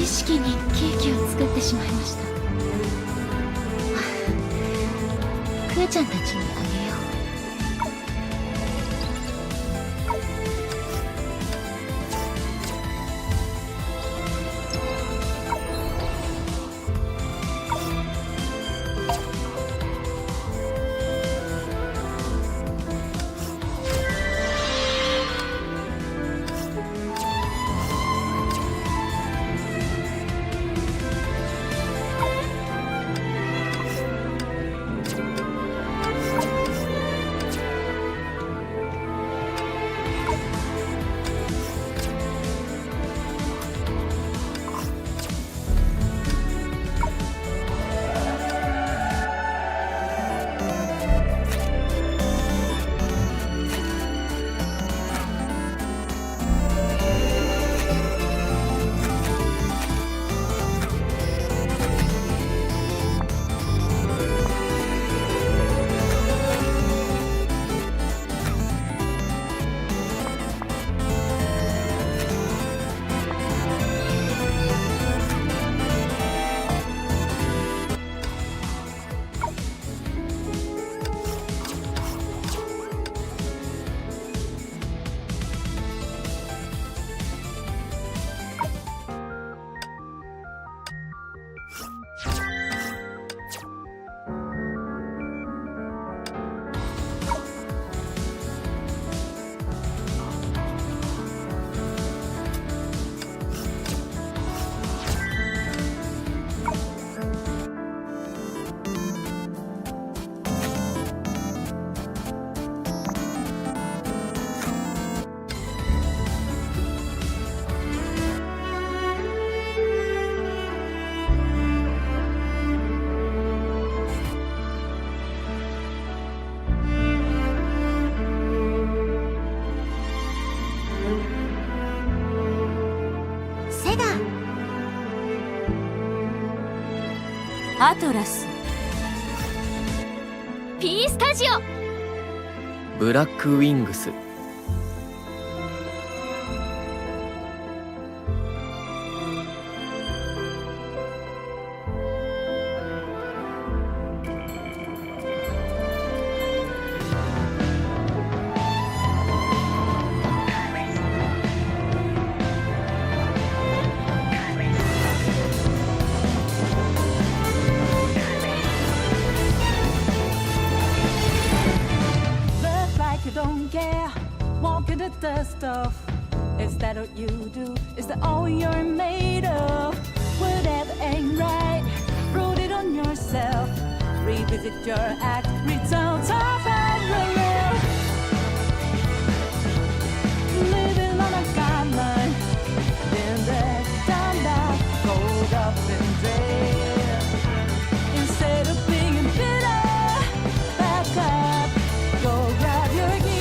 識にケーキを作ってしまいました。クーちゃんたちにあげよう。アトラス、 P スタジオ、ブラックウィングス。Don't care, walk in the dust off. Is that what you do? Is that all you're made of? Whatever ain't right, wrote it on yourself. Revisit your act, return to parallel. Living on a guideline, then there's down, down, cold up and dead. Instead of being bitter, back up, go grab your gear.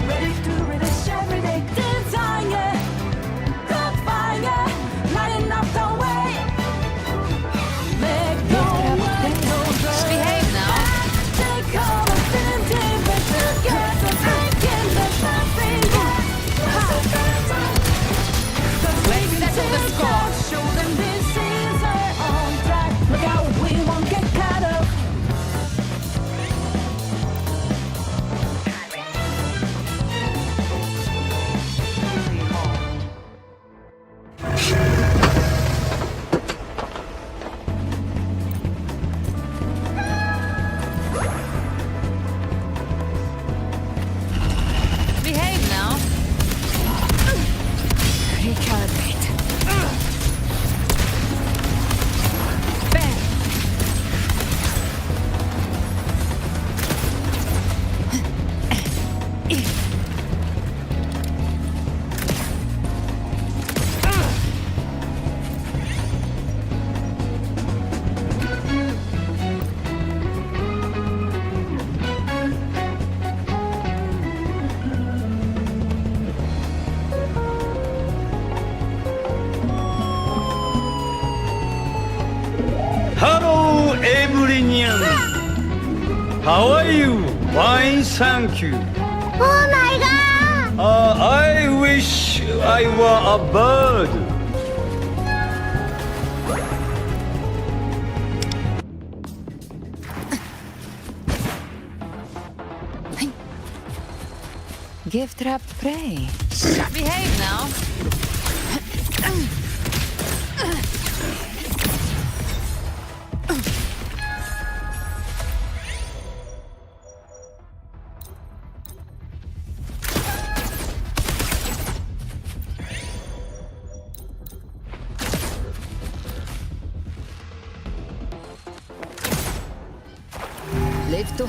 Ready to read a every day, design it, go find it, lighting up the way. Let go, let go, behave now. take all of them, deep together, taking the something. Let's settle the score. Show them this is our own track. Look out, we won't get caught up. Behave now. Recalibrate. Bang. Ukrainian. How are you? Fine, thank you. Oh my god! I wish I were a bird. Gift wrap prey. Behave now. Live to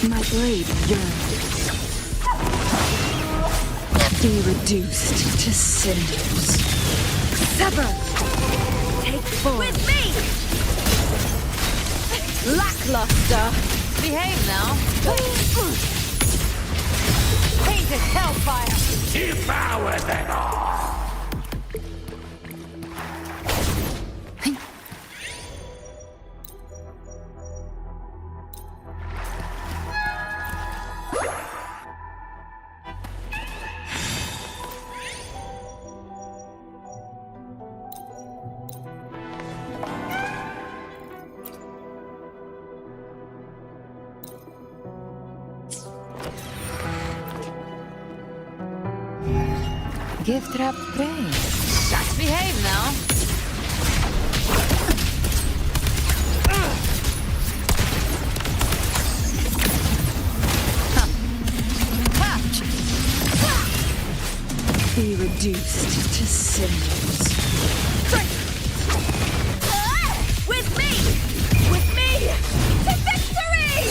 my blade yearns. Be reduced to cinders. Sever. Take form. With me. Lackluster. Behave now. Painted hellfire. Devour them all! Gift wrap prey. Behave now. Be reduced to cinders. With me! With me! To victory!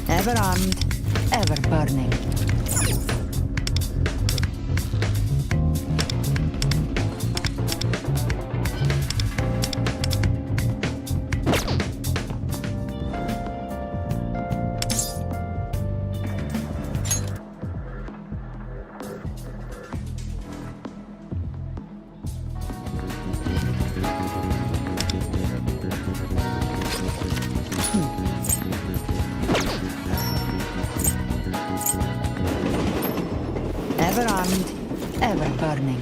Ever armed, ever burning. Ever armed, ever burning.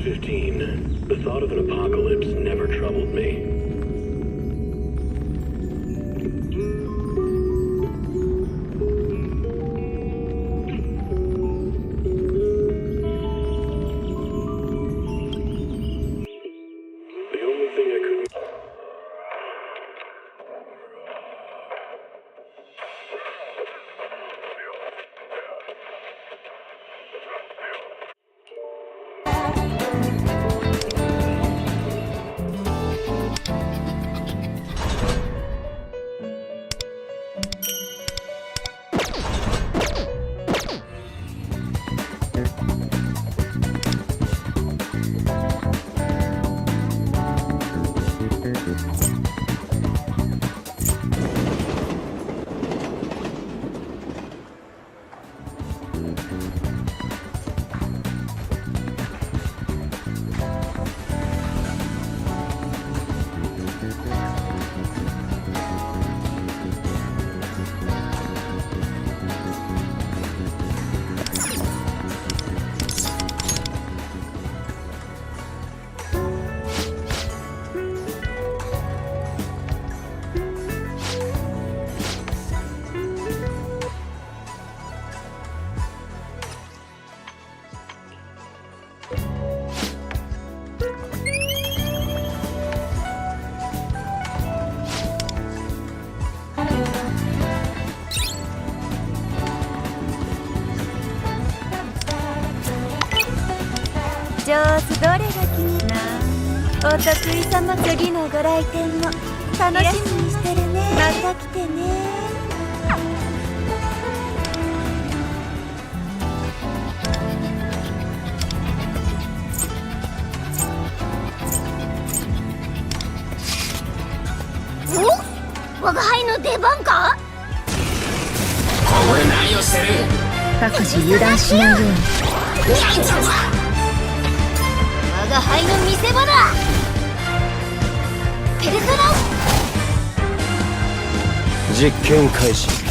15, the thought of an apocalypse never troubled me. The only thing I couldn't...上手どれが気になお得意様次のご来店も楽しみにしてるねまた来てねお我が輩の出番かこれ何をしてる。各自油断しないように我が輩の見せ場だペルソナ実験開始。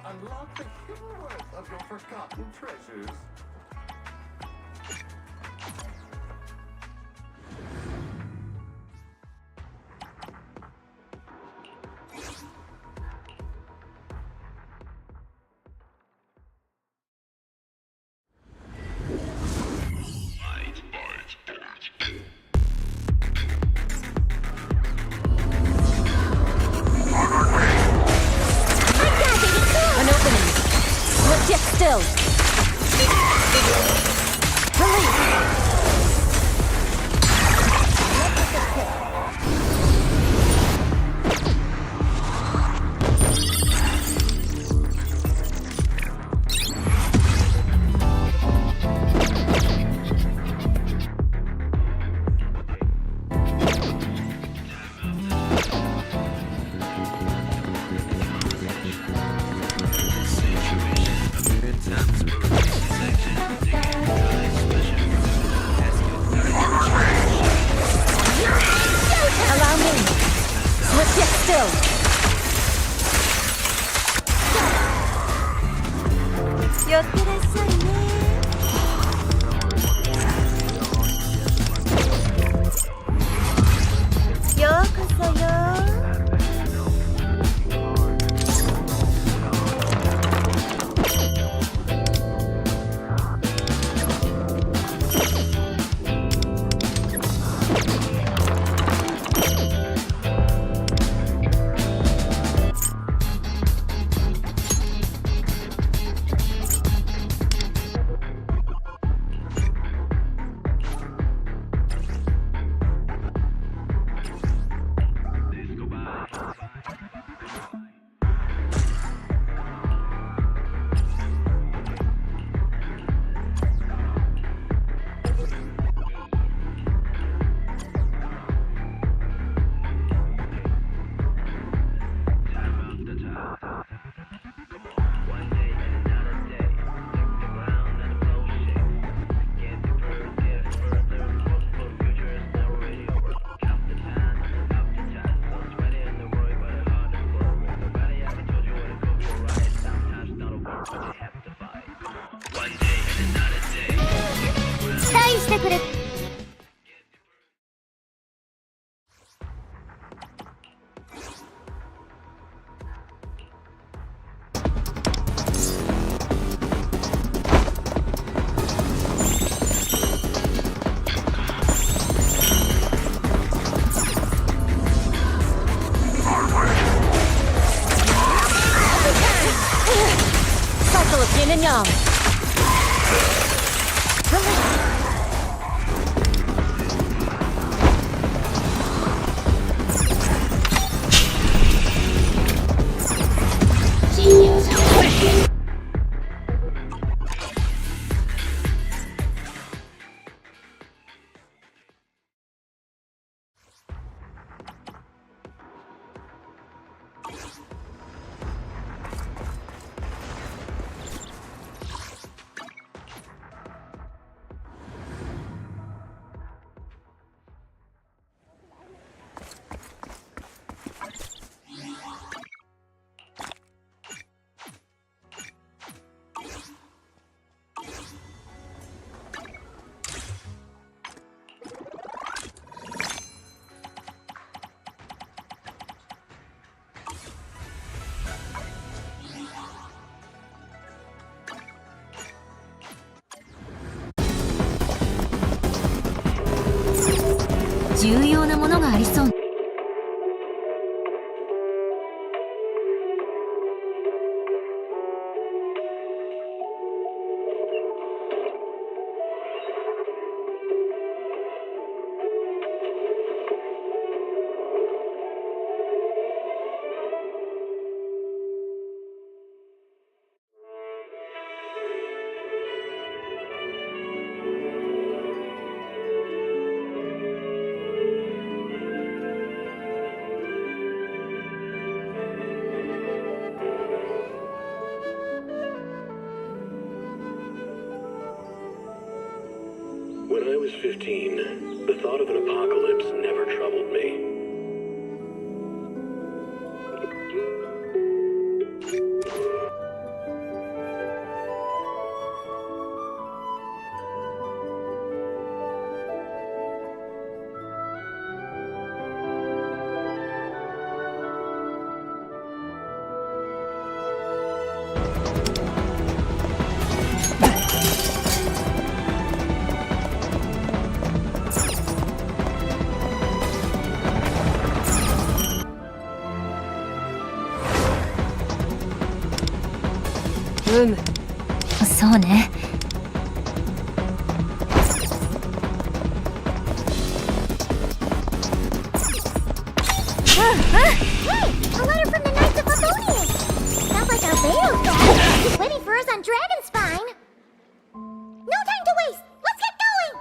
Unlock the hidden worth of your forgotten treasures. Yet still. Still. 寄ってらっしゃいね。ようこそよ。期待してくれ。Cycle of yin and yang. 重要なものがありそう。When I was 15, the thought of an apocalypse never troubled me.うむ。そうね。A letter from the Knights of Favonius! Sounds like our Beo's gone. He's waiting for us on Dragonspine. No time to waste! Let's get going!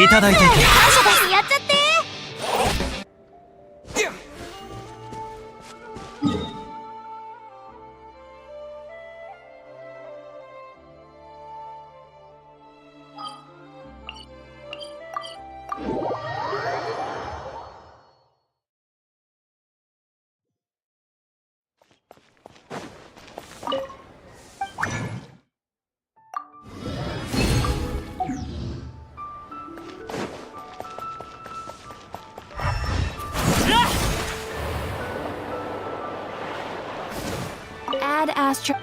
いただいていて。感謝だしやっちゃって。ashtray.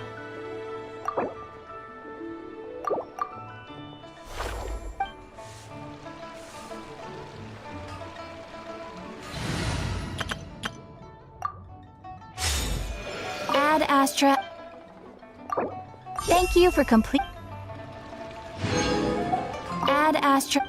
Add astra. Thank you for complete. Add astra.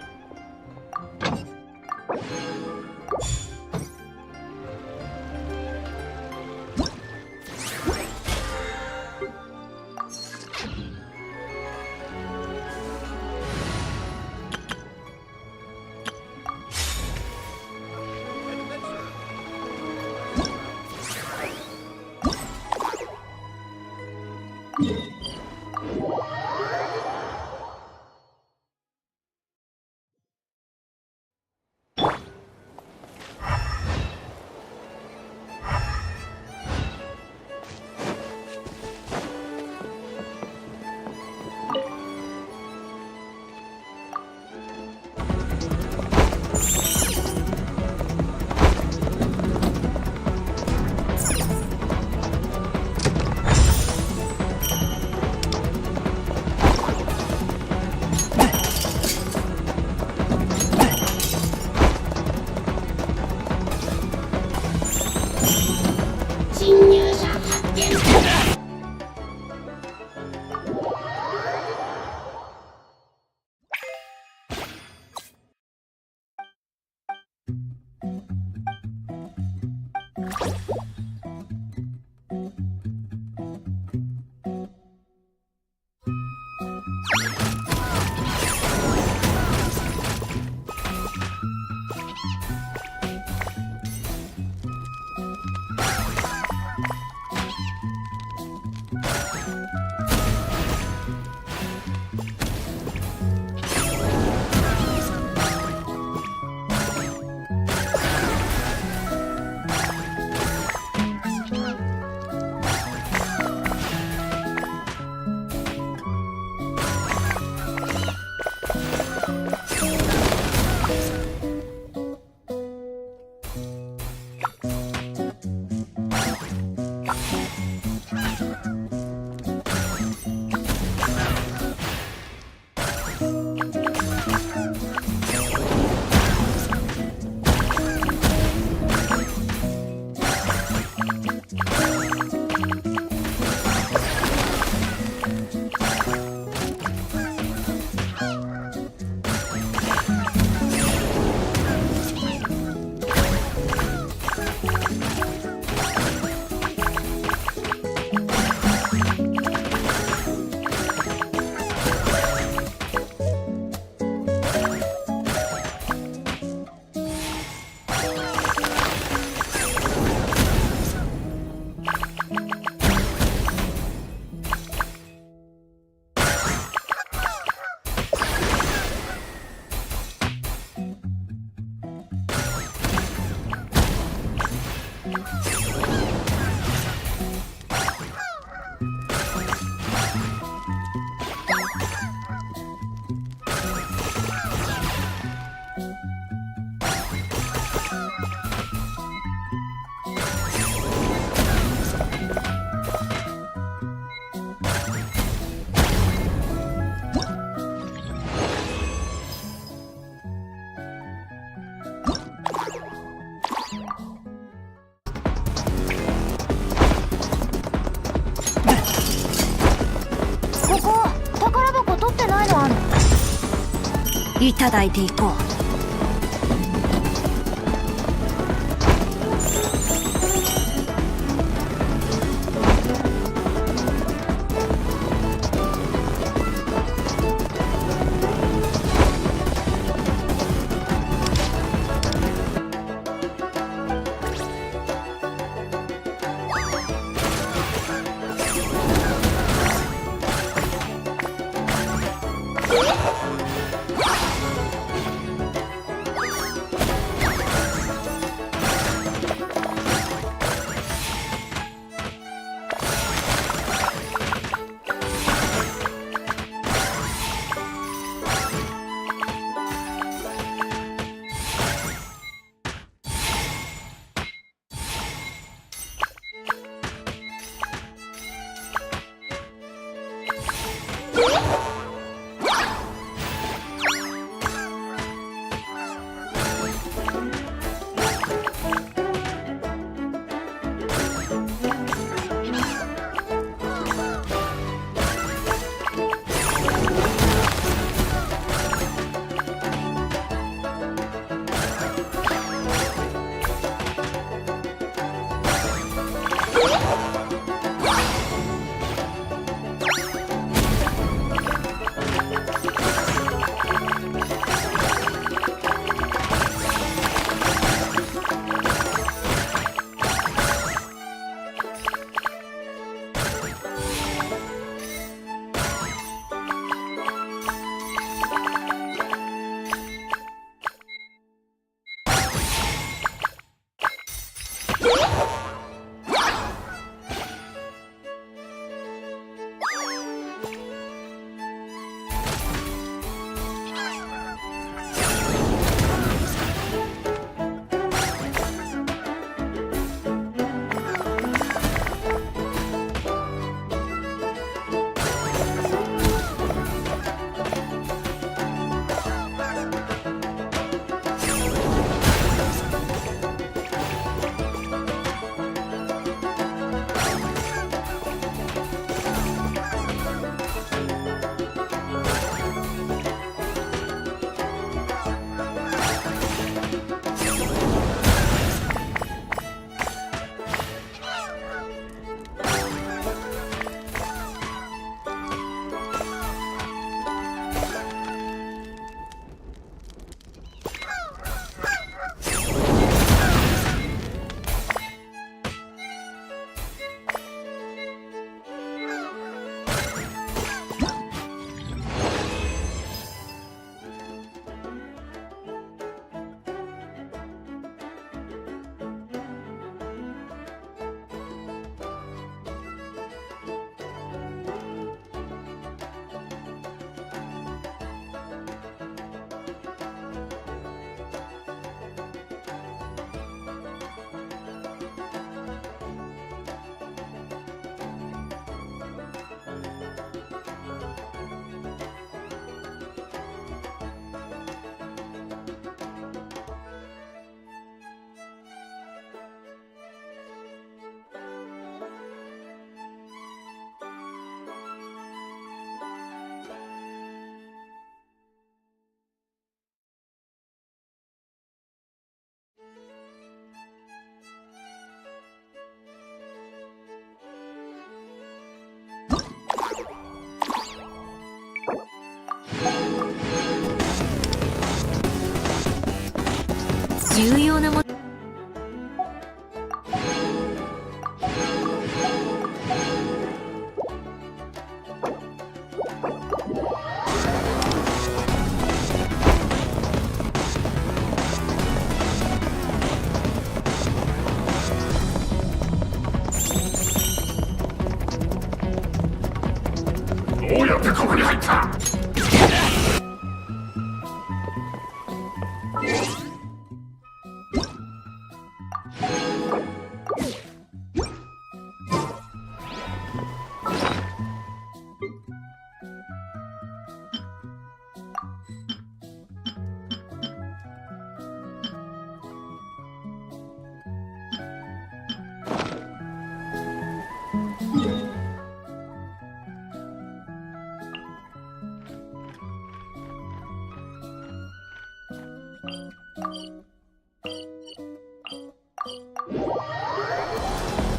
I ただいていこう。重要なものどうやってここに入った？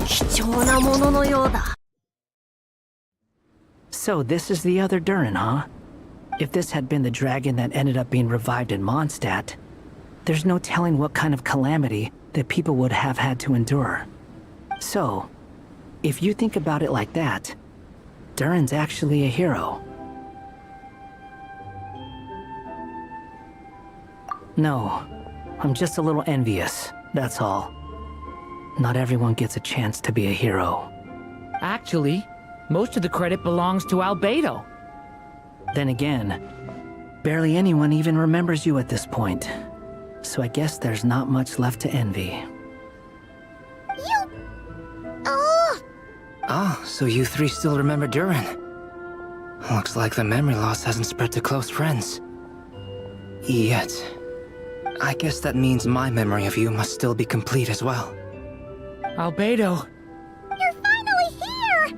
貴重なもののようだ。 So this is the other Durin, huh? If this had been the dragon that ended up being revived in Mondstadt, there's no telling what kind of calamity that people would have had to endure. So, if you think about it like that, Durin's actually a hero. No, I'm just a little envious, that's all. Not everyone gets a chance to be a hero. Actually, most of the credit belongs to Albedo. Then again, barely anyone even remembers you at this point. So I guess there's not much left to envy. You... Oh! Ah, so you three still remember Durin. Looks like the memory loss hasn't spread to close friends. Yet. I guess that means my memory of you must still be complete as well. Albedo. You're finally here!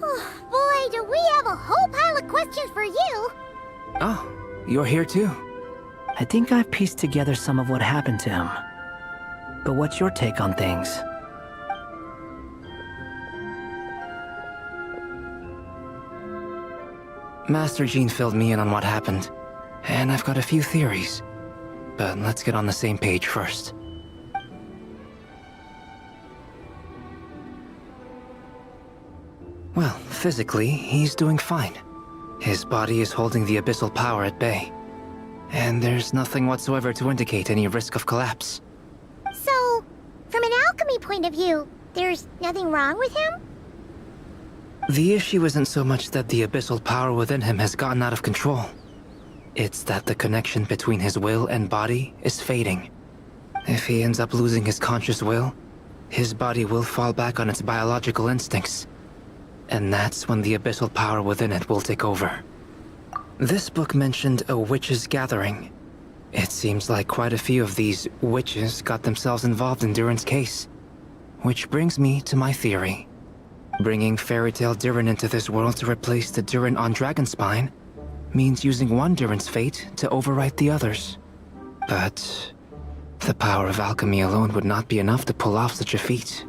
Oh, boy, do we have a whole pile of questions for you! Oh, you're here too. I think I've pieced together some of what happened to him. But what's your take on things? Master Jean filled me in on what happened, and I've got a few theories. But let's get on the same page first. Well, physically, he's doing fine. His body is holding the abyssal power at bay. And there's nothing whatsoever to indicate any risk of collapse. So, from an alchemy point of view, there's nothing wrong with him? The issue isn't so much that the abyssal power within him has gotten out of control. It's that the connection between his will and body is fading. If he ends up losing his conscious will, his body will fall back on its biological instincts. And that's when the abyssal power within it will take over. This book mentioned a witches' gathering. It seems like quite a few of these witches got themselves involved in Durin's case. Which brings me to my theory. Bringing Fairy Tale Durin into this world to replace the Durin on Dragonspine means using one Durin's fate to overwrite the others. But the power of alchemy alone would not be enough to pull off such a feat.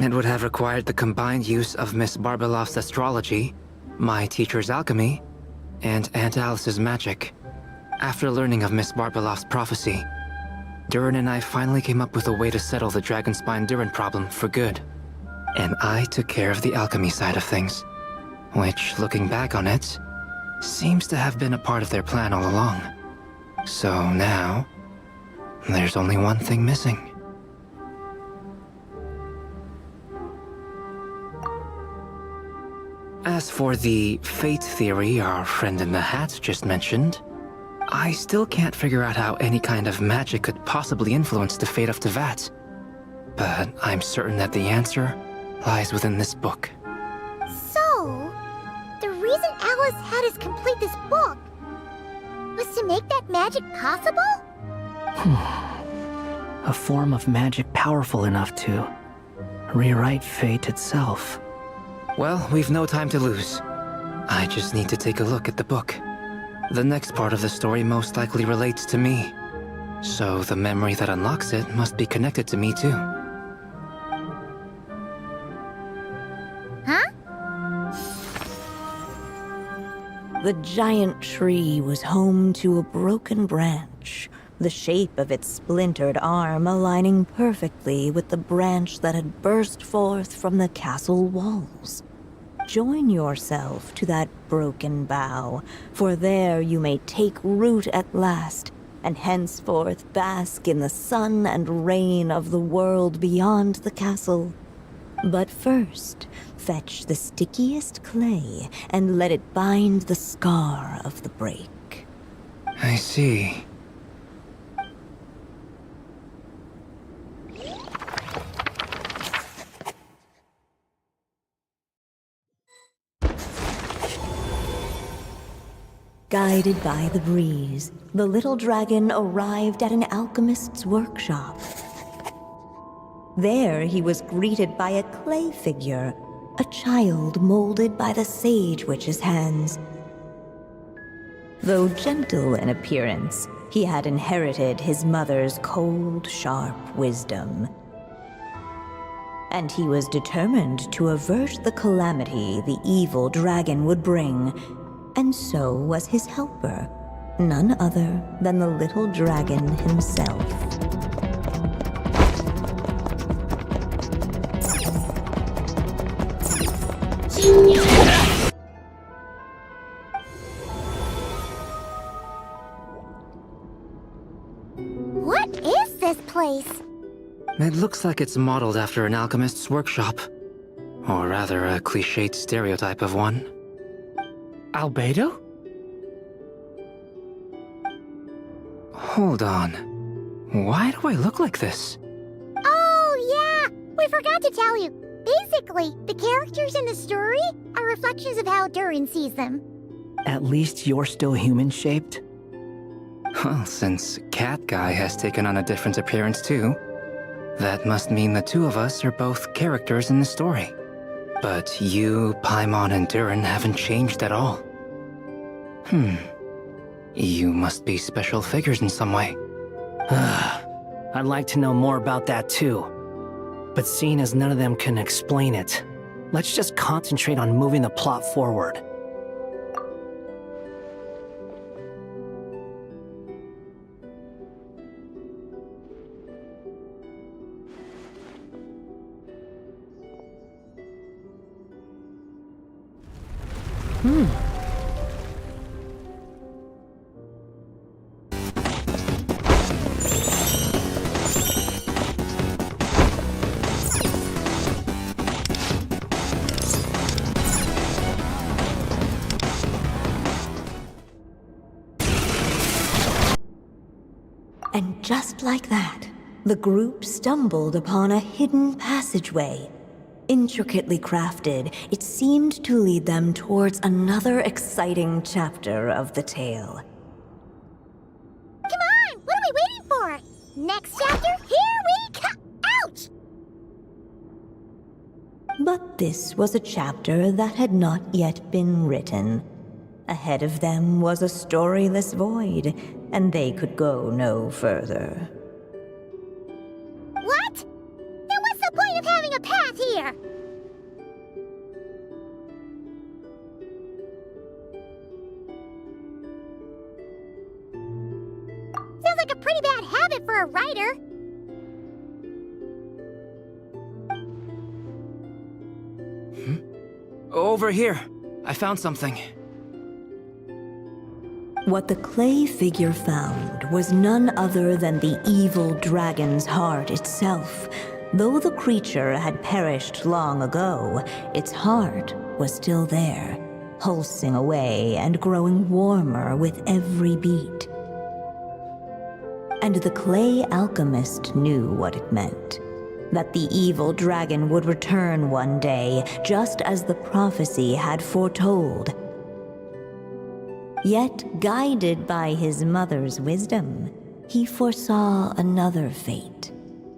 It would have required the combined use of Miss Barbeloff's astrology, my teacher's alchemy, and Aunt Alice's magic. After learning of Miss Barbeloff's prophecy, Durin and I finally came up with a way to settle the Dragonspine Durin problem for good. And I took care of the alchemy side of things, which, looking back on it, seems to have been a part of their plan all along. So now, there's only one thing missing. As for the fate theory our friend in the hat just mentioned, I still can't figure out how any kind of magic could possibly influence the fate of Teyvat. But I'm certain that the answer lies within this book. So, the reason Alice had us complete this book was to make that magic possible? A form of magic powerful enough to rewrite fate itself. Well, we've no time to lose. I just need to take a look at the book. The next part of the story most likely relates to me. So the memory that unlocks it must be connected to me too. Huh? The giant tree was home to a broken branch. the shape of its splintered arm aligning perfectly with the branch that had burst forth from the castle walls. Join yourself to that broken bough, for there you may take root at last, and henceforth bask in the sun and rain of the world beyond the castle. But first, fetch the stickiest clay and let it bind the scar of the break. I see. Guided by the breeze, the little dragon arrived at an alchemist's workshop. There he was greeted by a clay figure, a child molded by the Sage Witch's hands. Though gentle in appearance, he had inherited his mother's cold, sharp wisdom. And he was determined to avert the calamity the evil dragon would bring, and so was his helper, none other than the little dragon himself. What is this place? It looks like it's modeled after an alchemist's workshop. Or rather, a cliched stereotype of one. Albedo? Hold on. Why do I look like this? Oh, yeah! We forgot to tell you. Basically, the characters in the story are reflections of how Durin sees them. At least you're still human-shaped? Well, since Cat Guy has taken on a different appearance too, that must mean the two of us are both characters in the story. But you, Paimon, and Durin haven't changed at all. You must be special figures in some way. I'd like to know more about that too. But seeing as none of them can explain it, let's just concentrate on moving the plot forward. And just like that, the group stumbled upon a hidden passageway. Intricately crafted, it seemed to lead them towards another exciting chapter of the tale. Come on! What are we waiting for? Next chapter, here we come! Ouch! But this was a chapter that had not yet been written. Ahead of them was a storyless void, and they could go no further. What? Then what's the point of having a path here? Sounds like a pretty bad habit for a writer. Over here. I found something. What the clay figure found was none other than the evil dragon's heart itself. Though the creature had perished long ago, its heart was still there, pulsing away and growing warmer with every beat. And the clay alchemist knew what it meant. That the evil dragon would return one day, just as the prophecy had foretold. Yet, guided by his mother's wisdom, he foresaw another fate.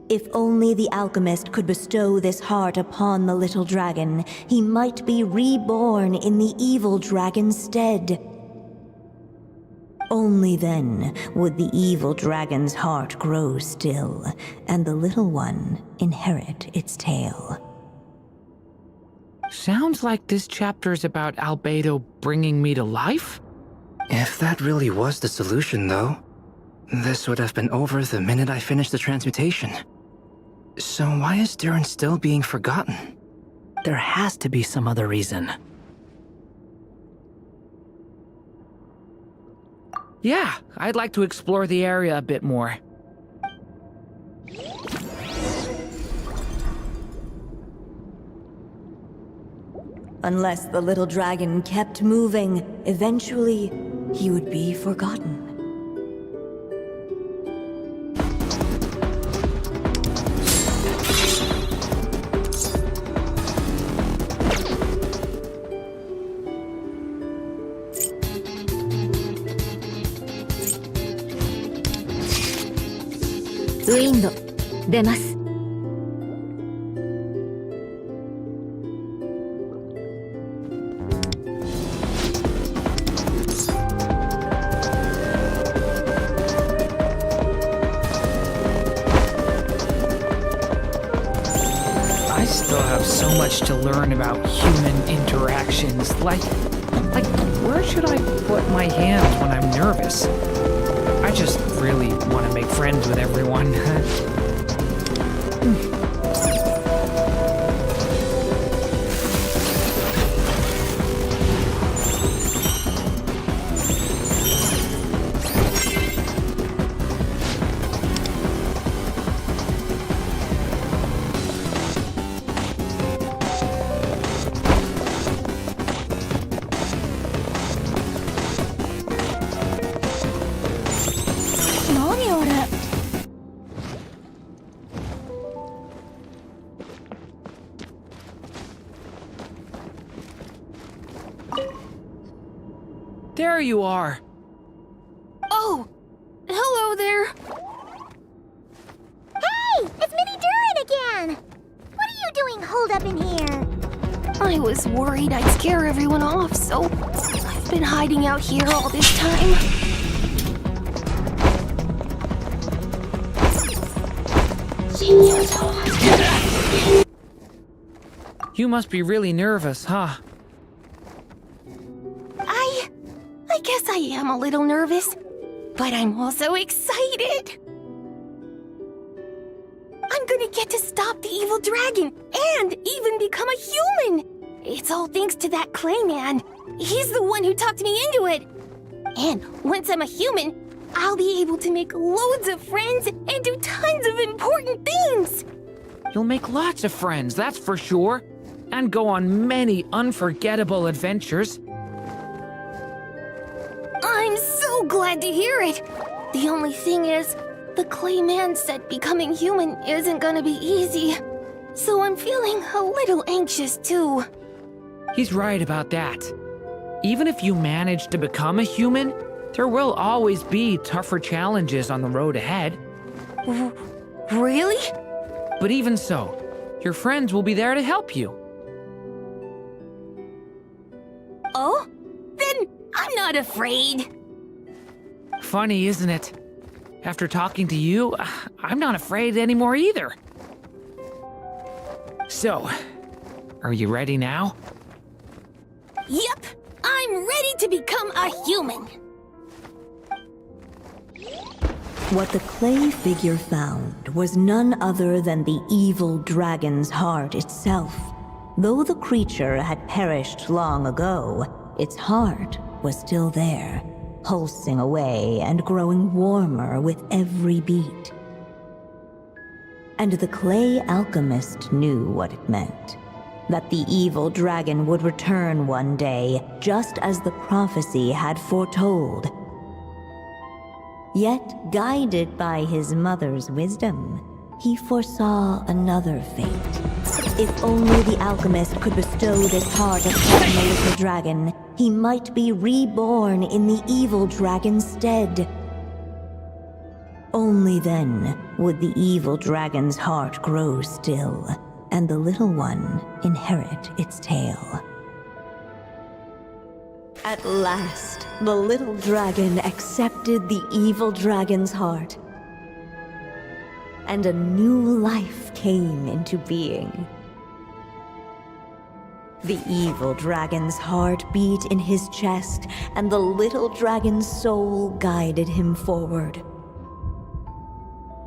If only the alchemist could bestow this heart upon the little dragon, he might be reborn in the evil dragon's stead. Only then would the evil dragon's heart grow still, and the little one inherit its tale. Sounds like this chapter is about Albedo bringing me to life? If that really was the solution, though, This would have been over the minute I finished the transmutation. So why is Durin still being forgotten? There has to be some other reason. Yeah, I'd like to explore the area a bit more. Unless the little dragon kept moving, eventually he would be forgotten. Wind 出ます。I still have so much to learn about human interactions. Like, where should I put my hands when I'm nervous? I just really want to make friends with everyone. There you are. Oh, hello there. Hey, it's Mini Durin again! What are you doing holed up in here? I was worried I'd scare everyone off, so I've been hiding out here all this time. You must be really nervous, huh? I guess I am a little nervous, but I'm also excited. I'm gonna get to stop the evil dragon and even become a human. It's all thanks to that Clayman. He's the one who talked me into it. And once I'm a human, I'll be able to make loads of friends and do tons of important things. You'll make lots of friends, that's for sure. And go on many unforgettable adventures. I'm so glad to hear it. The only thing is, the Clayman said becoming human isn't gonna be easy. So I'm feeling a little anxious too. He's right about that. Even if you manage to become a human, there will always be tougher challenges on the road ahead. Really? But even so, your friends will be there to help you. Oh? Then I'm not afraid. Funny, isn't it? After talking to you, I'm not afraid anymore either. So, are you ready now? Yep, I'm ready to become a human. What the clay figure found was none other than the evil dragon's heart itself. Though the creature had perished long ago, its heart was still there, pulsing away and growing warmer with every beat. And the clay alchemist knew what it meant. That the evil dragon would return one day, just as the prophecy had foretold. Yet, guided by his mother's wisdom, he foresaw another fate. If only the alchemist could bestow this heart upon the little dragon, he might be reborn in the evil dragon's stead. Only then would the evil dragon's heart grow still, and the little one inherit its tale. At last, the little dragon accepted the evil dragon's heart, and a new life came into being. The evil dragon's heart beat in his chest, and the little dragon's soul guided him forward.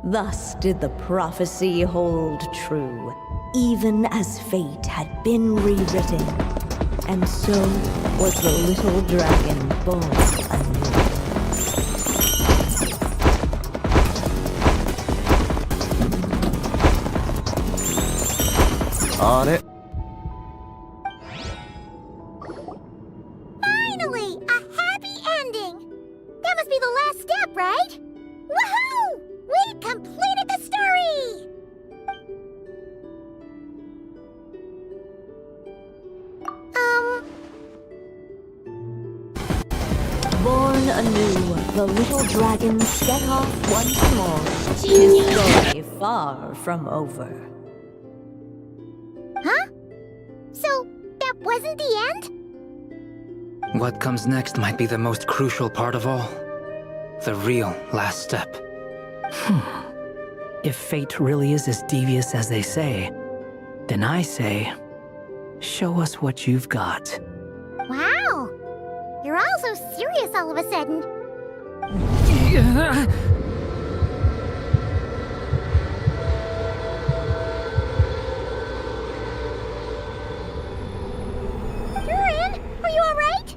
Thus did the prophecy hold true, even as fate had been rewritten. And so was the little dragon born anew. On it. Finally! A happy ending! That must be the last step, right? Woohoo! We completed the story! Born anew, the little dragon set off once more, his story far from over. Huh? So, that wasn't the end? What comes next might be the most crucial part of all. The real last step. If fate really is as devious as they say, then I say, show us what you've got. Wow! You're all so serious all of a sudden. Durin, are you alright?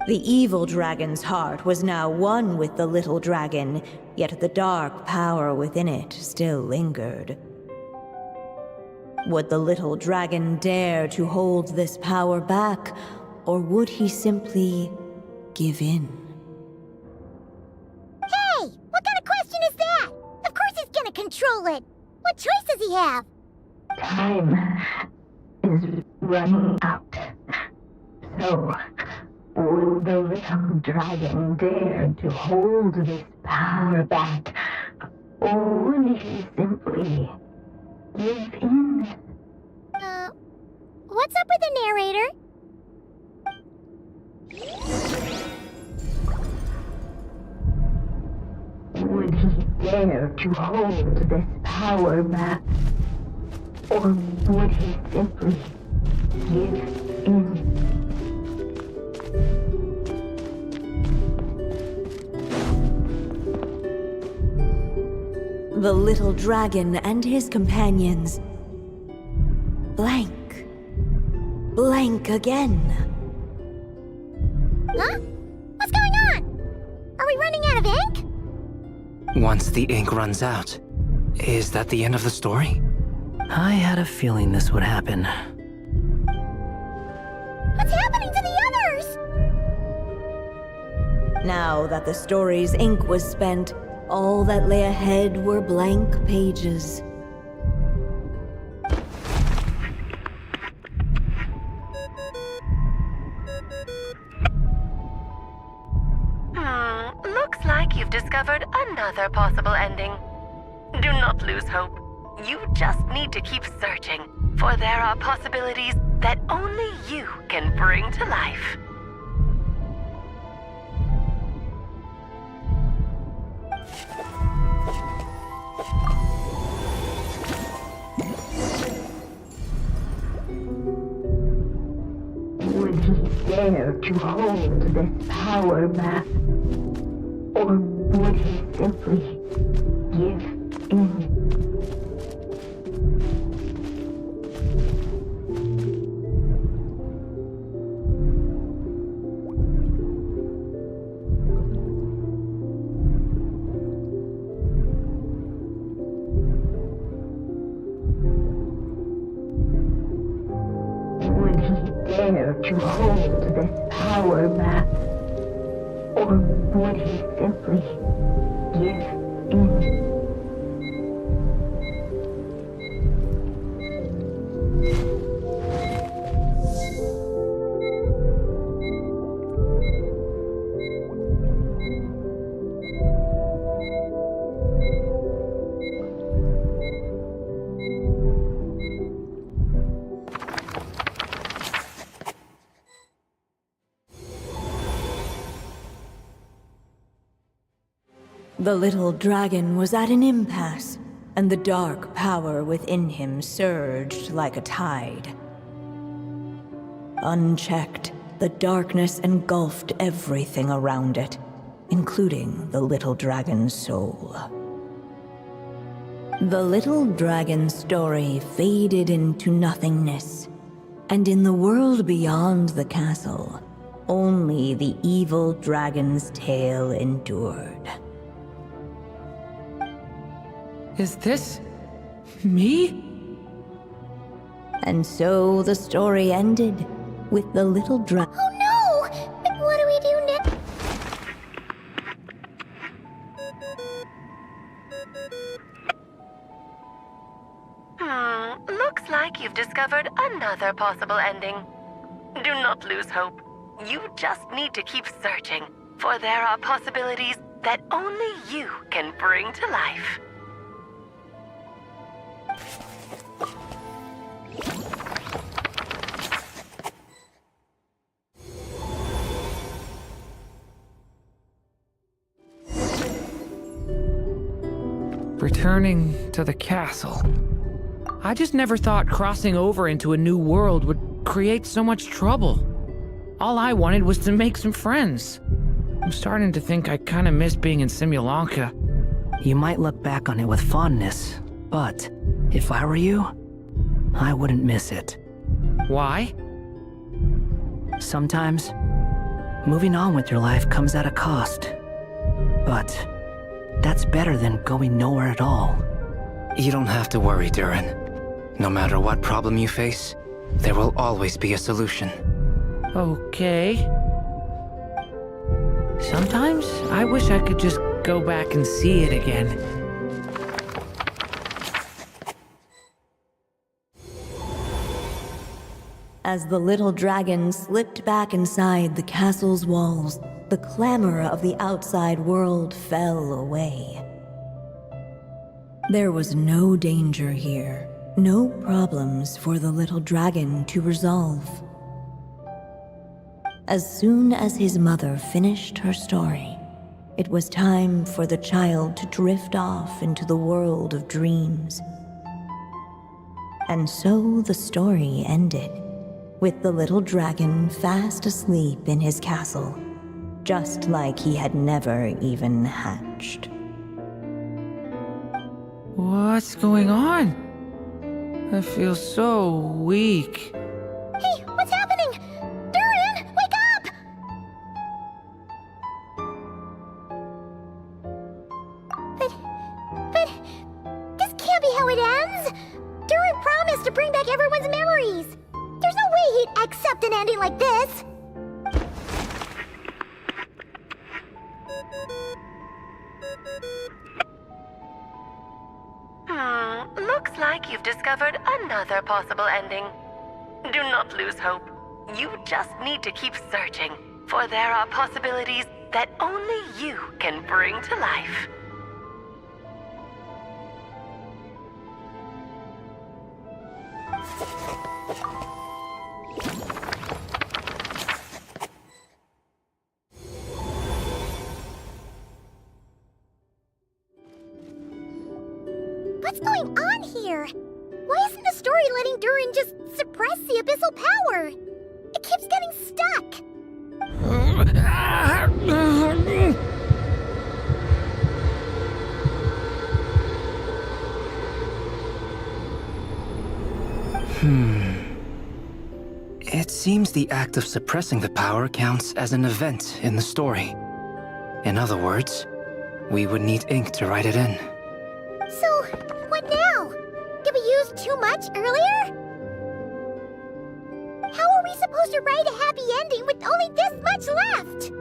The evil dragon's heart was now one with the little dragon, yet the dark power within it still lingered. Would the little dragon dare to hold this power back, or would he simply give in? Hey! What kind of question is that? Of course he's gonna control it! What choice does he have? Time is running out. So, will the little dragon dare to hold this power back? Or will he simply give in? What's up with the narrator? Would he dare to hold this power back? Or would he simply give in? The little dragon and his companions blank. Blank again. Huh? What's going on? Are we running out of ink? Once the ink runs out, is that the end of the story? I had a feeling this would happen. What's happening to the others? Now that the story's ink was spent, all that lay ahead were blank pages. Looks like you've discovered another possible ending. Do not lose hope. You just need to keep searching, for there are possibilities that only you can bring to life. Would he dare to hold this power back? Or would he simply give in? Would he dare to hold this power back? Or would he simply give in? The little dragon was at an impasse, and the dark power within him surged like a tide. Unchecked, the darkness engulfed everything around it, including the little dragon's soul. The little dragon's story faded into nothingness, and in the world beyond the castle, only the evil dragon's tale endured. Is this me? And so the story ended with the little dragon. Oh no! And what do we do next? Looks like you've discovered another possible ending. Do not lose hope. You just need to keep searching, for there are possibilities that only you can bring to life. Returning to the castle. I just never thought crossing over into a new world would create so much trouble. All I wanted was to make some friends. I'm starting to think I kind of miss being in Simulanka. You might look back on it with fondness, but if I were you, I wouldn't miss it. Why? Sometimes, moving on with your life comes at a cost. But that's better than going nowhere at all. You don't have to worry, Durin. No matter what problem you face, there will always be a solution. Okay. Sometimes I wish I could just go back and see it again. As the little dragon slipped back inside the castle's walls, the clamor of the outside world fell away. There was no danger here, no problems for the little dragon to resolve. As soon as his mother finished her story, it was time for the child to drift off into the world of dreams. And so the story ended, with the little dragon fast asleep in his castle, just like he had never even hatched. What's going on? I feel so weak. Hey, what's happening? Durin, wake up! But this can't be how it ends. Durin promised to bring back everyone's memories. There's no way he'd accept an ending like this. Looks like you've discovered another possible ending. Do not lose hope. You just need to keep searching, for there are possibilities that only you can bring to life. What's going on here? Why isn't the story letting Durin just suppress the abyssal power? It keeps getting stuck. It seems the act of suppressing the power counts as an event in the story. In other words, we would need ink to write it in. So, what now? Did we use too much earlier? How are we supposed to write a happy ending with only this much left?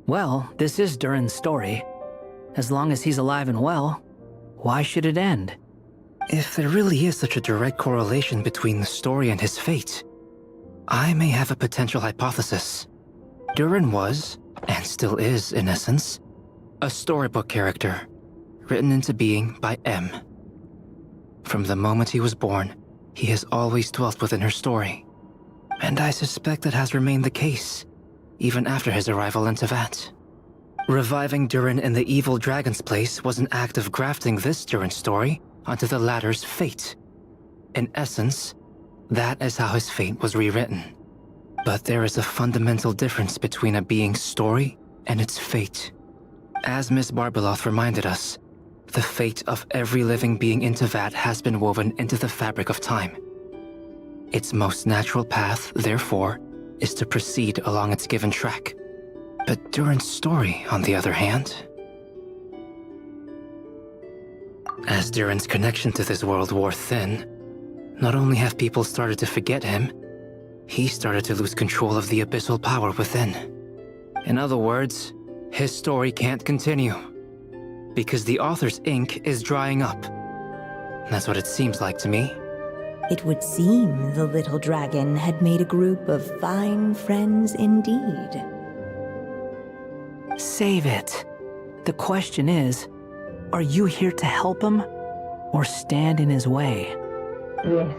Well, this is Durin's story. As long as he's alive and well, why should it end? If there really is such a direct correlation between the story and his fate, I may have a potential hypothesis. Durin was, and still is in essence, a storybook character, written into being by M. From the moment he was born, he has always dwelt within her story. And I suspect that has remained the case, even after his arrival in Teyvat. Reviving Durin in the evil dragon's place was an act of grafting this Durin story onto the latter's fate. In essence, that is how his fate was rewritten. But there is a fundamental difference between a being's story and its fate. As Miss Barbeloth reminded us, the fate of every living being in Teyvat has been woven into the fabric of time. Its most natural path, therefore, is to proceed along its given track. But Durin's story, on the other hand... As Durin's connection to this world wore thin, not only have people started to forget him, he started to lose control of the abyssal power within. In other words, his story can't continue, because the author's ink is drying up. That's what it seems like to me. It would seem the little dragon had made a group of fine friends indeed. Save it. The question is, are you here to help him or stand in his way? This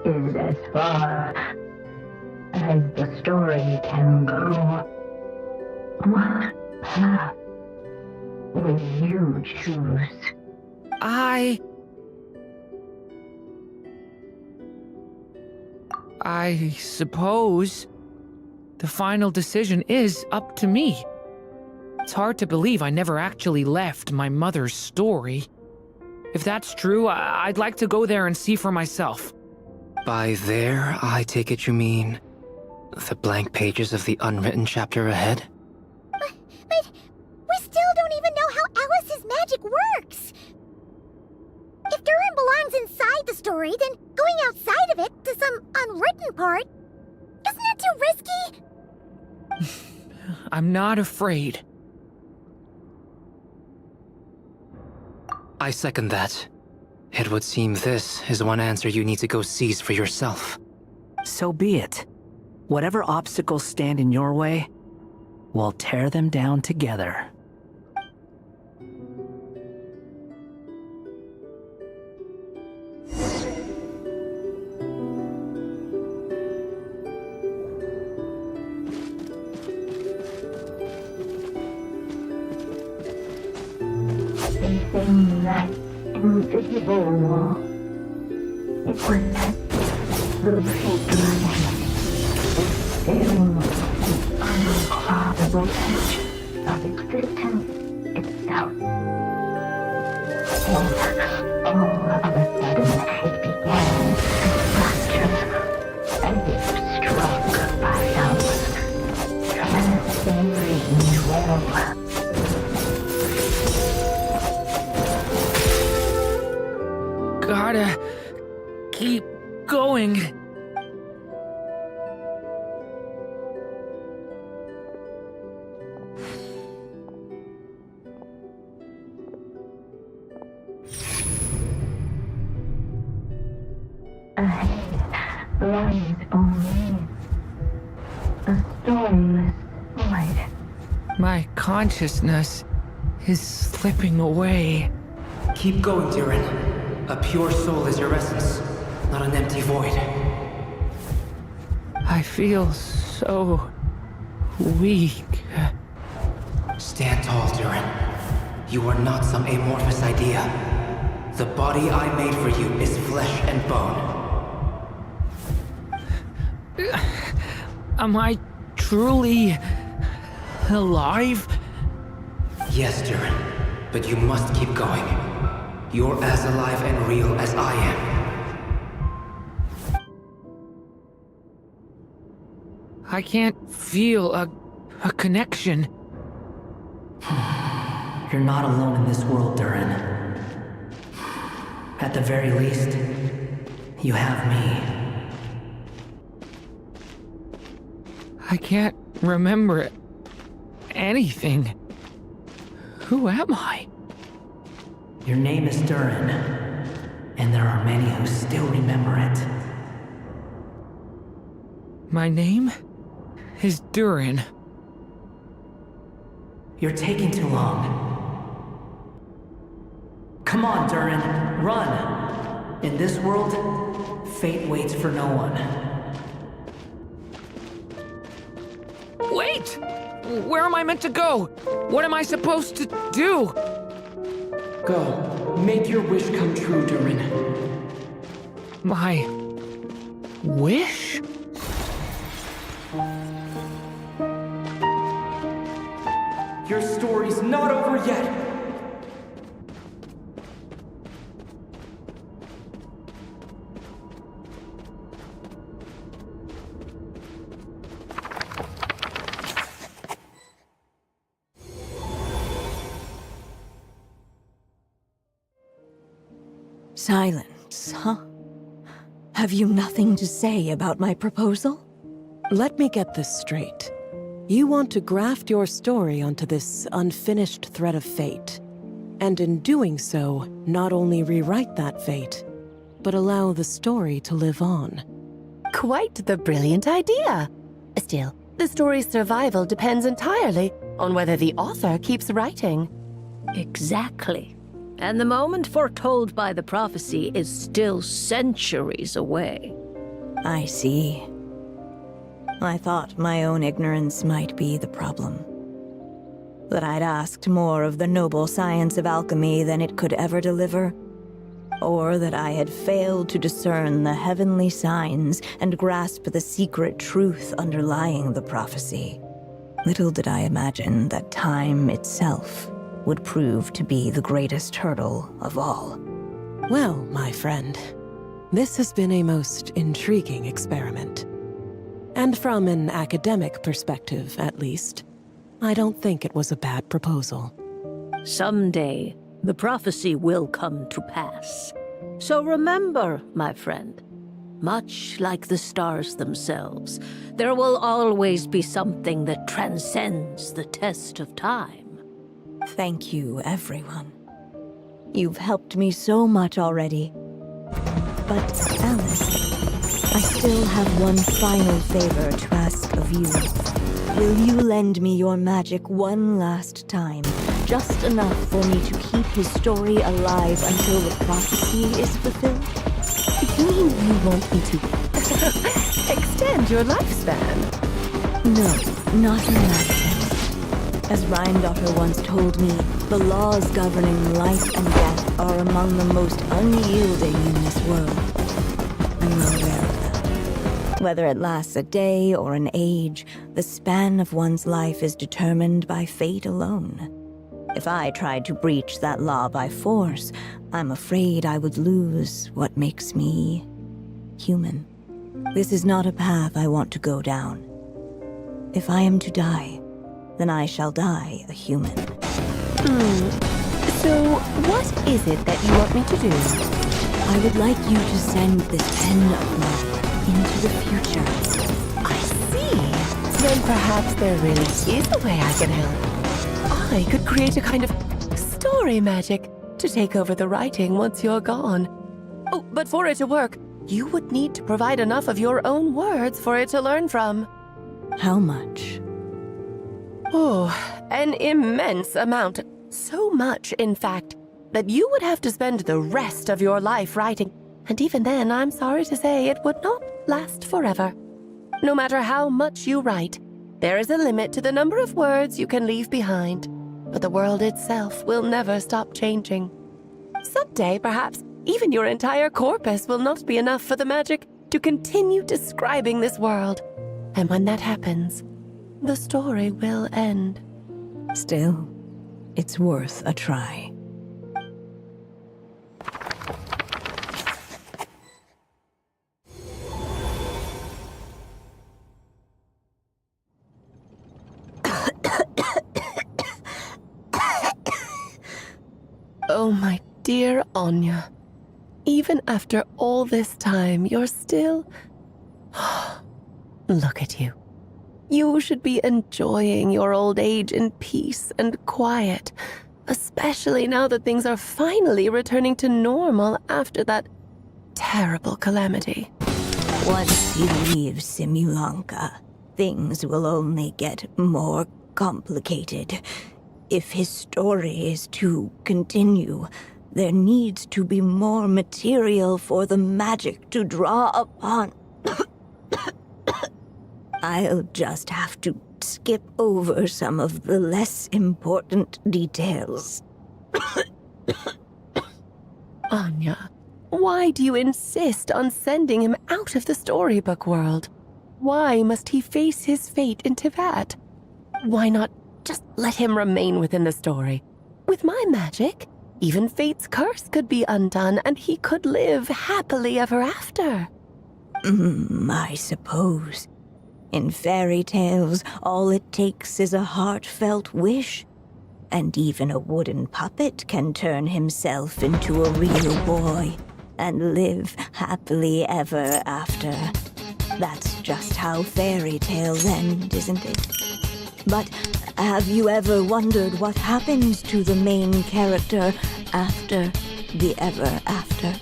is as far as the story can go. What path will you choose? I suppose the final decision is up to me. It's hard to believe I never actually left my mother's story. If that's true, I'd like to go there and see for myself. By there, I take it you mean the blank pages of the unwritten chapter ahead? But we still don't even know how Alice's magic works. If Durin belongs inside the story, then going outside of it to some unwritten part, isn't that too risky? I'm not afraid. I second that. It would seem this is one answer you need to go seize for yourself. So be it. Whatever obstacles stand in your way, we'll tear them down together. Facing that invisible wall, it was that the little dragon was staring the uncrossable edge of existence itself. And all of a sudden it began to fracture, as if struck by some transcending well. Gotta keep going. Ahead lies only a stormless void. My consciousness is slipping away. Keep going, Durin. A pure soul is your essence, not an empty void. I feel so weak. Stand tall, Durin. You are not some amorphous idea. The body I made for you is flesh and bone. Am I truly alive? Yes, Durin, but you must keep going. You're as alive and real as I am. I can't feel a connection. You're not alone in this world, Durin. At the very least, you have me. I can't remember anything. Who am I? Your name is Durin, and there are many who still remember it. My name is Durin. You're taking too long. Come on, Durin, run! In this world, fate waits for no one. Wait! Where am I meant to go? What am I supposed to do? Go. Make your wish come true, Durin. My wish? Your story's not over yet! Silence, huh? Have you nothing to say about my proposal? Let me get this straight. You want to graft your story onto this unfinished thread of fate, and in doing so, not only rewrite that fate, but allow the story to live on. Quite the brilliant idea. Still, the story's survival depends entirely on whether the author keeps writing. Exactly. And the moment foretold by the prophecy is still centuries away. I see. I thought my own ignorance might be the problem. That I'd asked more of the noble science of alchemy than it could ever deliver. Or that I had failed to discern the heavenly signs and grasp the secret truth underlying the prophecy. Little did I imagine that time itself would prove to be the greatest hurdle of all. Well, my friend, this has been a most intriguing experiment. And from an academic perspective, at least, I don't think it was a bad proposal. Someday, the prophecy will come to pass. So remember, my friend, much like the stars themselves, there will always be something that transcends the test of time. Thank you, everyone. You've helped me so much already. But, Alice, I still have one final favor to ask of you. Will you lend me your magic one last time? Just enough for me to keep his story alive until the prophecy is fulfilled? You mean you want me to extend your lifespan? No, not in that sense. As Rheindotter once told me, the laws governing life and death are among the most unyielding in this world. I'm well aware of that. Whether it lasts a day or an age, the span of one's life is determined by fate alone. If I tried to breach that law by force, I'm afraid I would lose what makes me human. This is not a path I want to go down. If I am to die, then I shall die a human. So, what is it that you want me to do? I would like you to send this pen of mine into the future. I see. Then perhaps there really is a way I can help. I could create a kind of story magic to take over the writing once you're gone. Oh, but for it to work, you would need to provide enough of your own words for it to learn from. How much? Oh, an immense amount. So much, in fact, that you would have to spend the rest of your life writing. And even then, I'm sorry to say, it would not last forever. No matter how much you write, there is a limit to the number of words you can leave behind. But the world itself will never stop changing. Someday, perhaps, even your entire corpus will not be enough for the magic to continue describing this world. And when that happens, the story will end. Still, it's worth a try. Oh, my dear Anya. Even after all this time, you're still... Look at you. You should be enjoying your old age in peace and quiet, especially now that things are finally returning to normal after that terrible calamity. Once he leaves Simulanka, things will only get more complicated. If his story is to continue, there needs to be more material for the magic to draw upon. I'll just have to skip over some of the less important details. Anya, why do you insist on sending him out of the storybook world? Why must he face his fate in Teyvat? Why not just let him remain within the story? With my magic, even fate's curse could be undone and he could live happily ever after. I suppose. In fairy tales, all it takes is a heartfelt wish. And even a wooden puppet can turn himself into a real boy and live happily ever after. That's just how fairy tales end, isn't it? But have you ever wondered what happens to the main character after the ever after?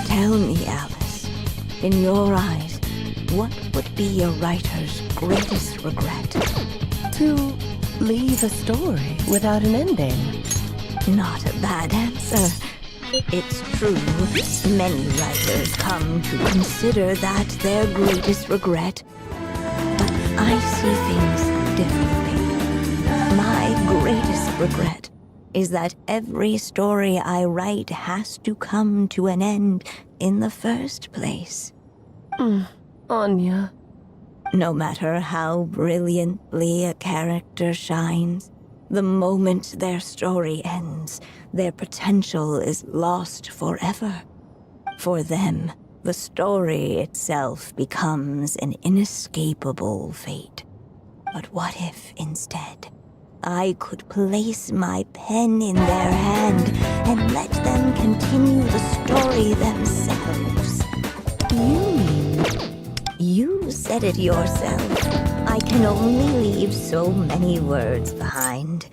Tell me, Alice, in your eyes, what would be a writer's greatest regret? To leave a story without an ending. Not a bad answer. It's true, many writers come to consider that their greatest regret. But I see things differently. My greatest regret is that every story I write has to come to an end in the first place. Anya. No matter how brilliantly a character shines, the moment their story ends, their potential is lost forever. For them, the story itself becomes an inescapable fate. But what if, instead, I could place my pen in their hand and let them continue the story themselves? You said it yourself. I can only leave so many words behind.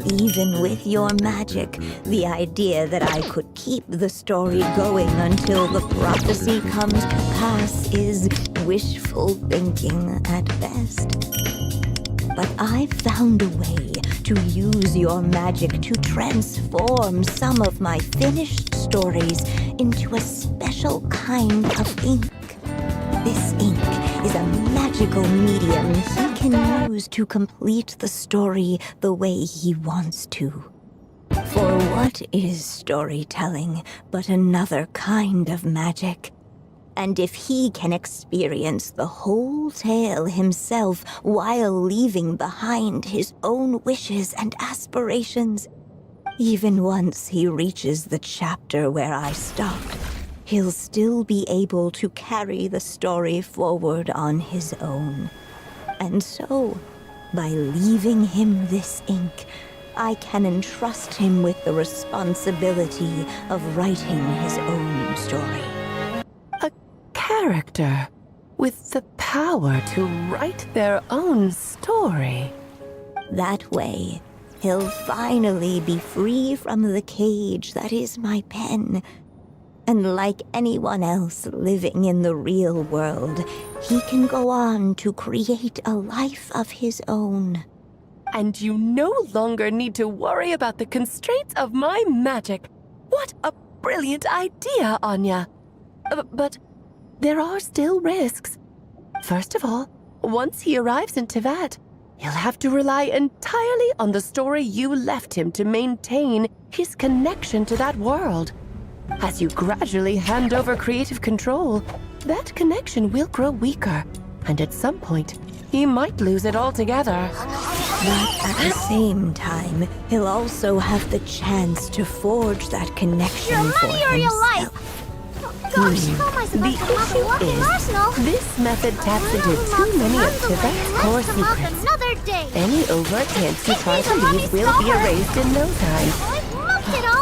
Even with your magic, the idea that I could keep the story going until the prophecy comes to pass is wishful thinking at best. But I've found a way to use your magic to transform some of my finished stories into a special kind of ink. This ink is a magical medium he can use to complete the story the way he wants to. For what is storytelling but another kind of magic? And if he can experience the whole tale himself while leaving behind his own wishes and aspirations, even once he reaches the chapter where I stopped, he'll still be able to carry the story forward on his own. And so, by leaving him this ink, I can entrust him with the responsibility of writing his own story. A character with the power to write their own story. That way, he'll finally be free from the cage that is my pen. And like anyone else living in the real world, he can go on to create a life of his own. And you no longer need to worry about the constraints of my magic. What a brilliant idea, Anya. But there are still risks. First of all, once he arrives in Teyvat, he'll have to rely entirely on the story you left him to maintain his connection to that world. As you gradually hand over creative control, that connection will grow weaker, and at some point, he might lose it altogether. But at the same time, he'll also have the chance to forge that connection Your for money or your himself. life! Gosh, how am I supposed to have a walking arsenal? This method taps into too many of Teyvat's core secrets. Another day. Any overt hints you try to leave will be erased in no time.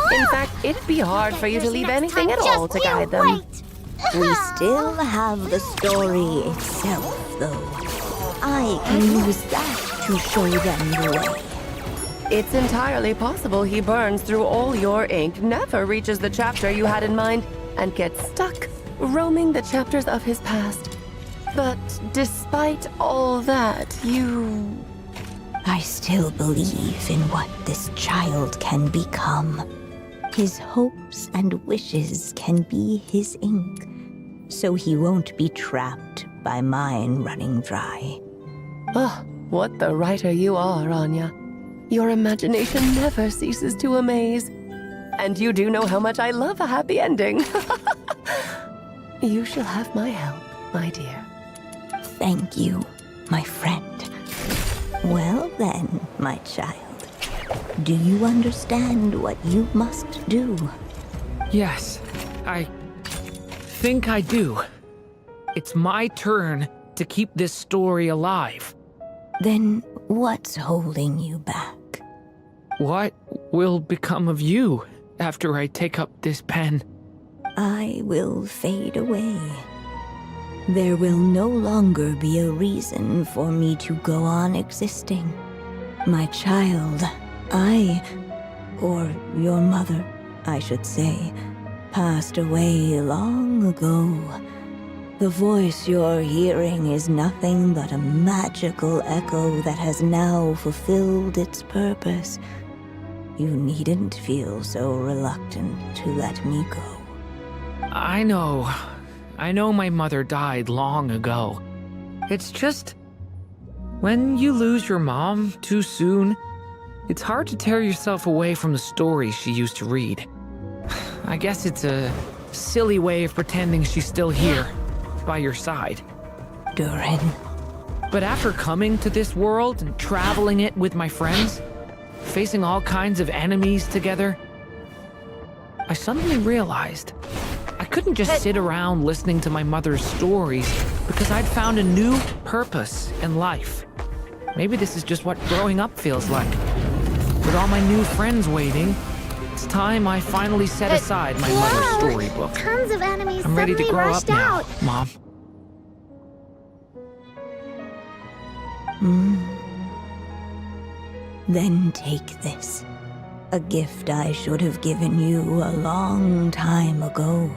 In fact, it'd be hard for you to leave anything at all to guide them. We still have the story itself, though. I can use that to show them the way. It's entirely possible he burns through all your ink, never reaches the chapter you had in mind, and gets stuck roaming the chapters of his past. But despite all that, I still believe in what this child can become. His hopes and wishes can be his ink, so he won't be trapped by mine running dry. Oh, what the writer you are, Anya. Your imagination never ceases to amaze. And you do know how much I love a happy ending. You shall have my help, my dear. Thank you, my friend. Well then, my child. Do you understand what you must do? Yes, I think I do. It's my turn to keep this story alive. Then what's holding you back? What will become of you after I take up this pen? I will fade away. There will no longer be a reason for me to go on existing. My child, or your mother, I should say, passed away long ago. The voice you're hearing is nothing but a magical echo that has now fulfilled its purpose. You needn't feel so reluctant to let me go. I know my mother died long ago. It's just, when you lose your mom too soon, it's hard to tear yourself away from the stories she used to read. I guess it's a silly way of pretending she's still here, by your side. Durin. But after coming to this world and traveling it with my friends, facing all kinds of enemies together, I suddenly realized I couldn't just sit around listening to my mother's stories because I'd found a new purpose in life. Maybe this is just what growing up feels like. With all my new friends waiting, it's time I finally set aside my mother's storybook. Tons of enemies I'm ready to suddenly grow rushed up now, out. Mom. Then take this. A gift I should have given you a long time ago.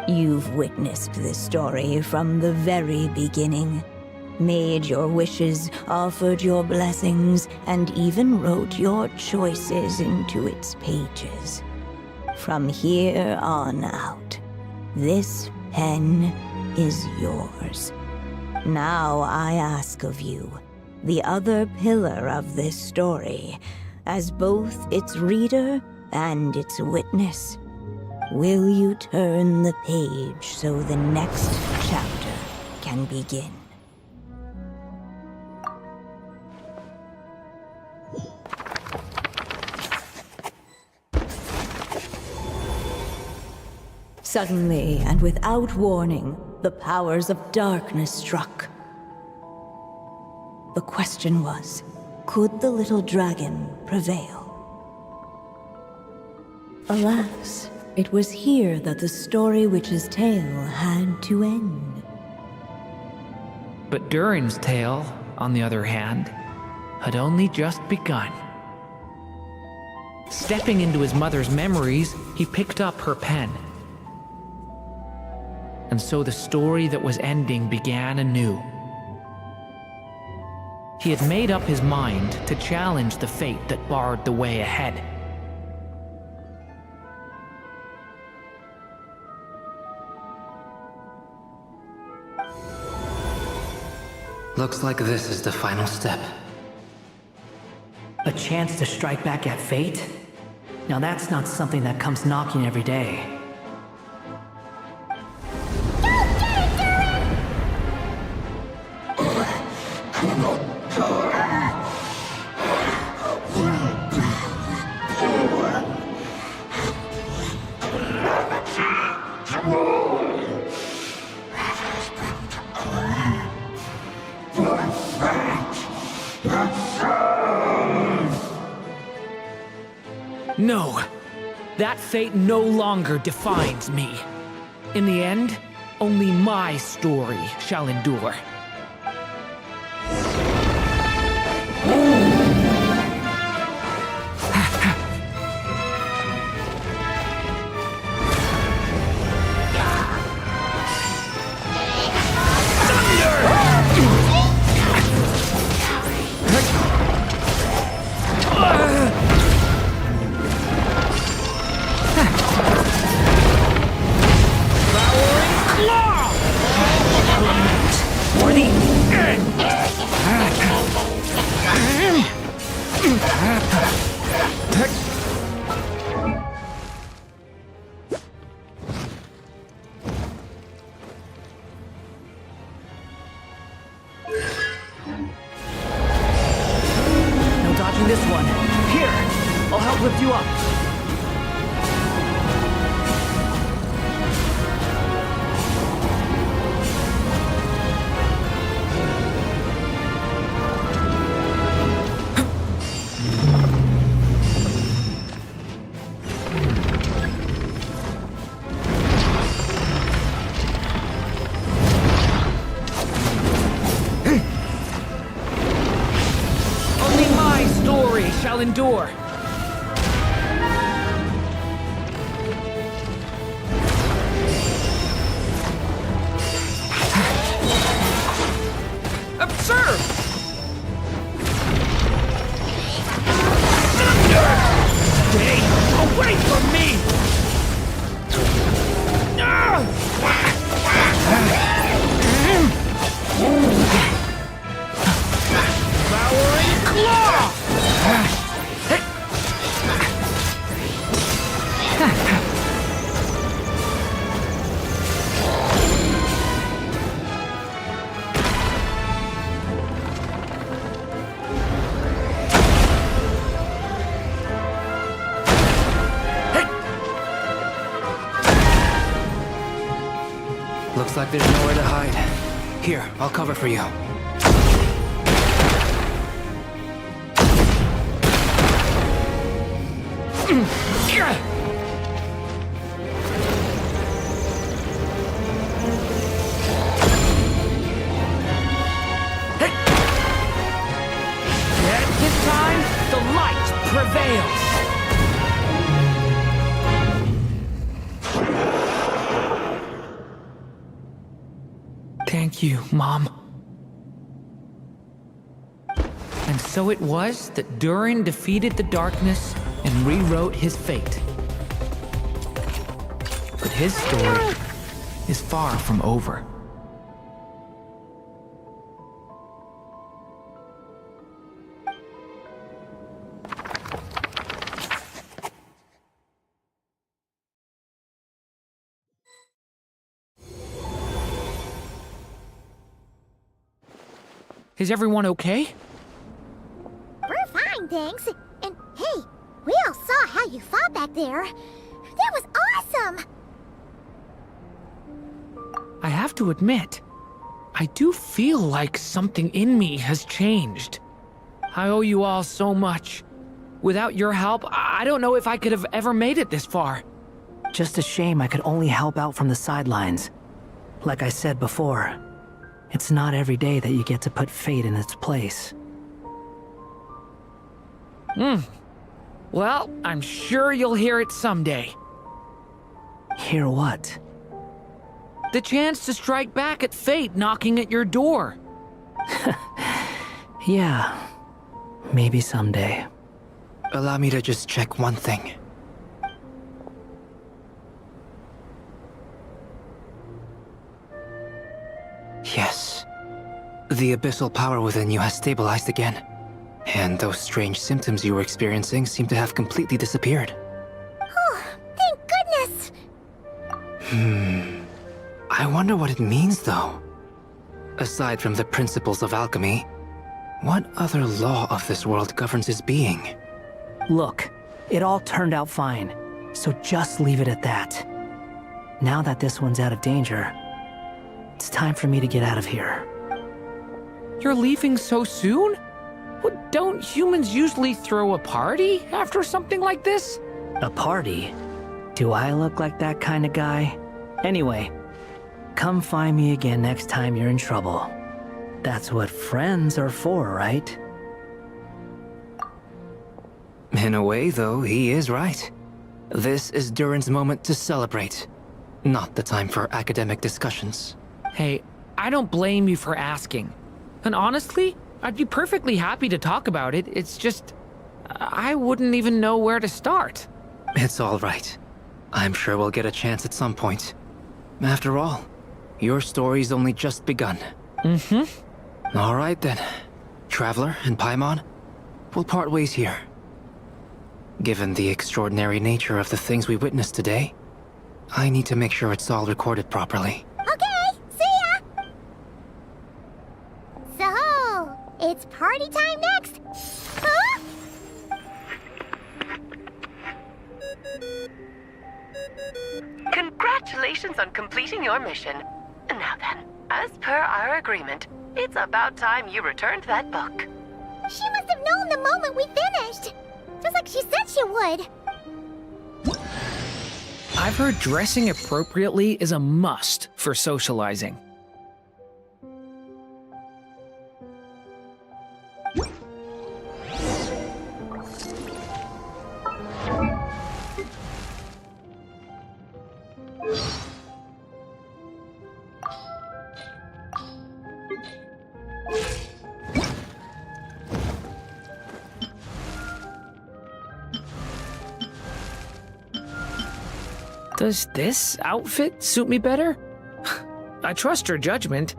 You've witnessed this story from the very beginning. Made your wishes, offered your blessings, and even wrote your choices into its pages. From here on out, this pen is yours. Now I ask of you, the other pillar of this story, as both its reader and its witness, will you turn the page so the next chapter can begin? Suddenly, and without warning, the powers of darkness struck. The question was, could the little dragon prevail? Alas, it was here that the Story Witch's tale had to end. But Durin's tale, on the other hand, had only just begun. Stepping into his mother's memories, he picked up her pen. And so the story that was ending began anew. He had made up his mind to challenge the fate that barred the way ahead. Looks like this is the final step. A chance to strike back at fate? Now that's not something that comes knocking every day. No, that fate no longer defines me. In the end, only my story shall endure. endure. Observe! Stay away from me! Devouring claw! Looks like there's nowhere to hide. Here, I'll cover for you. Yet this time, the light prevails. Thank you, Mom. And so it was that Durin defeated the darkness and rewrote his fate. But his story is far from over. Is everyone okay? We're fine, thanks. And hey, we all saw how you fought back there. That was awesome! I have to admit, I do feel like something in me has changed. I owe you all so much. Without your help, I don't know if I could have ever made it this far. Just a shame I could only help out from the sidelines. Like I said before, it's not every day that you get to put fate in its place. Well, I'm sure you'll hear it someday. Hear what? The chance to strike back at fate knocking at your door. Yeah, maybe someday. Allow me to just check one thing. Yes. The abyssal power within you has stabilized again. And those strange symptoms you were experiencing seem to have completely disappeared. Oh, thank goodness! I wonder what it means, though. Aside from the principles of alchemy, what other law of this world governs his being? Look, it all turned out fine, so just leave it at that. Now that this one's out of danger, it's time for me to get out of here. You're leaving so soon? Well, don't humans usually throw a party after something like this? A party? Do I look like that kind of guy? Anyway, come find me again next time you're in trouble. That's what friends are for, right? In a way, though, he is right. This is Durin's moment to celebrate, not the time for academic discussions. Hey, I don't blame you for asking. And honestly, I'd be perfectly happy to talk about it. It's just, I wouldn't even know where to start. It's all right. I'm sure we'll get a chance at some point. After all, your story's only just begun. All right then. Traveler and Paimon, we'll part ways here. Given the extraordinary nature of the things we witnessed today, I need to make sure it's all recorded properly. Okay, see ya! So, it's party time next? Huh? Congratulations on completing your mission. Now then, as per our agreement, it's about time you returned that book. She must have known the moment we finished. Just like she said she would. I've heard dressing appropriately is a must for socializing. Does this outfit suit me better? I trust your judgment.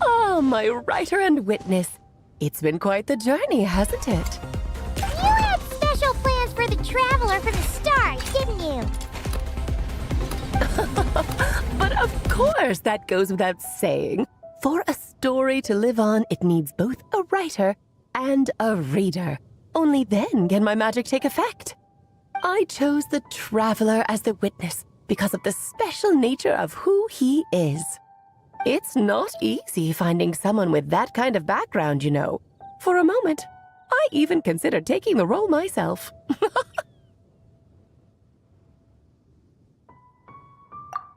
Ah, my writer and witness. It's been quite the journey, hasn't it? You had special plans for the traveler from the start, didn't you? But of course, that goes without saying. For a story to live on, it needs both a writer and a reader. Only then can my magic take effect. I chose the traveler as the witness because of the special nature of who he is. It's not easy finding someone with that kind of background, you know. For a moment, I even considered taking the role myself.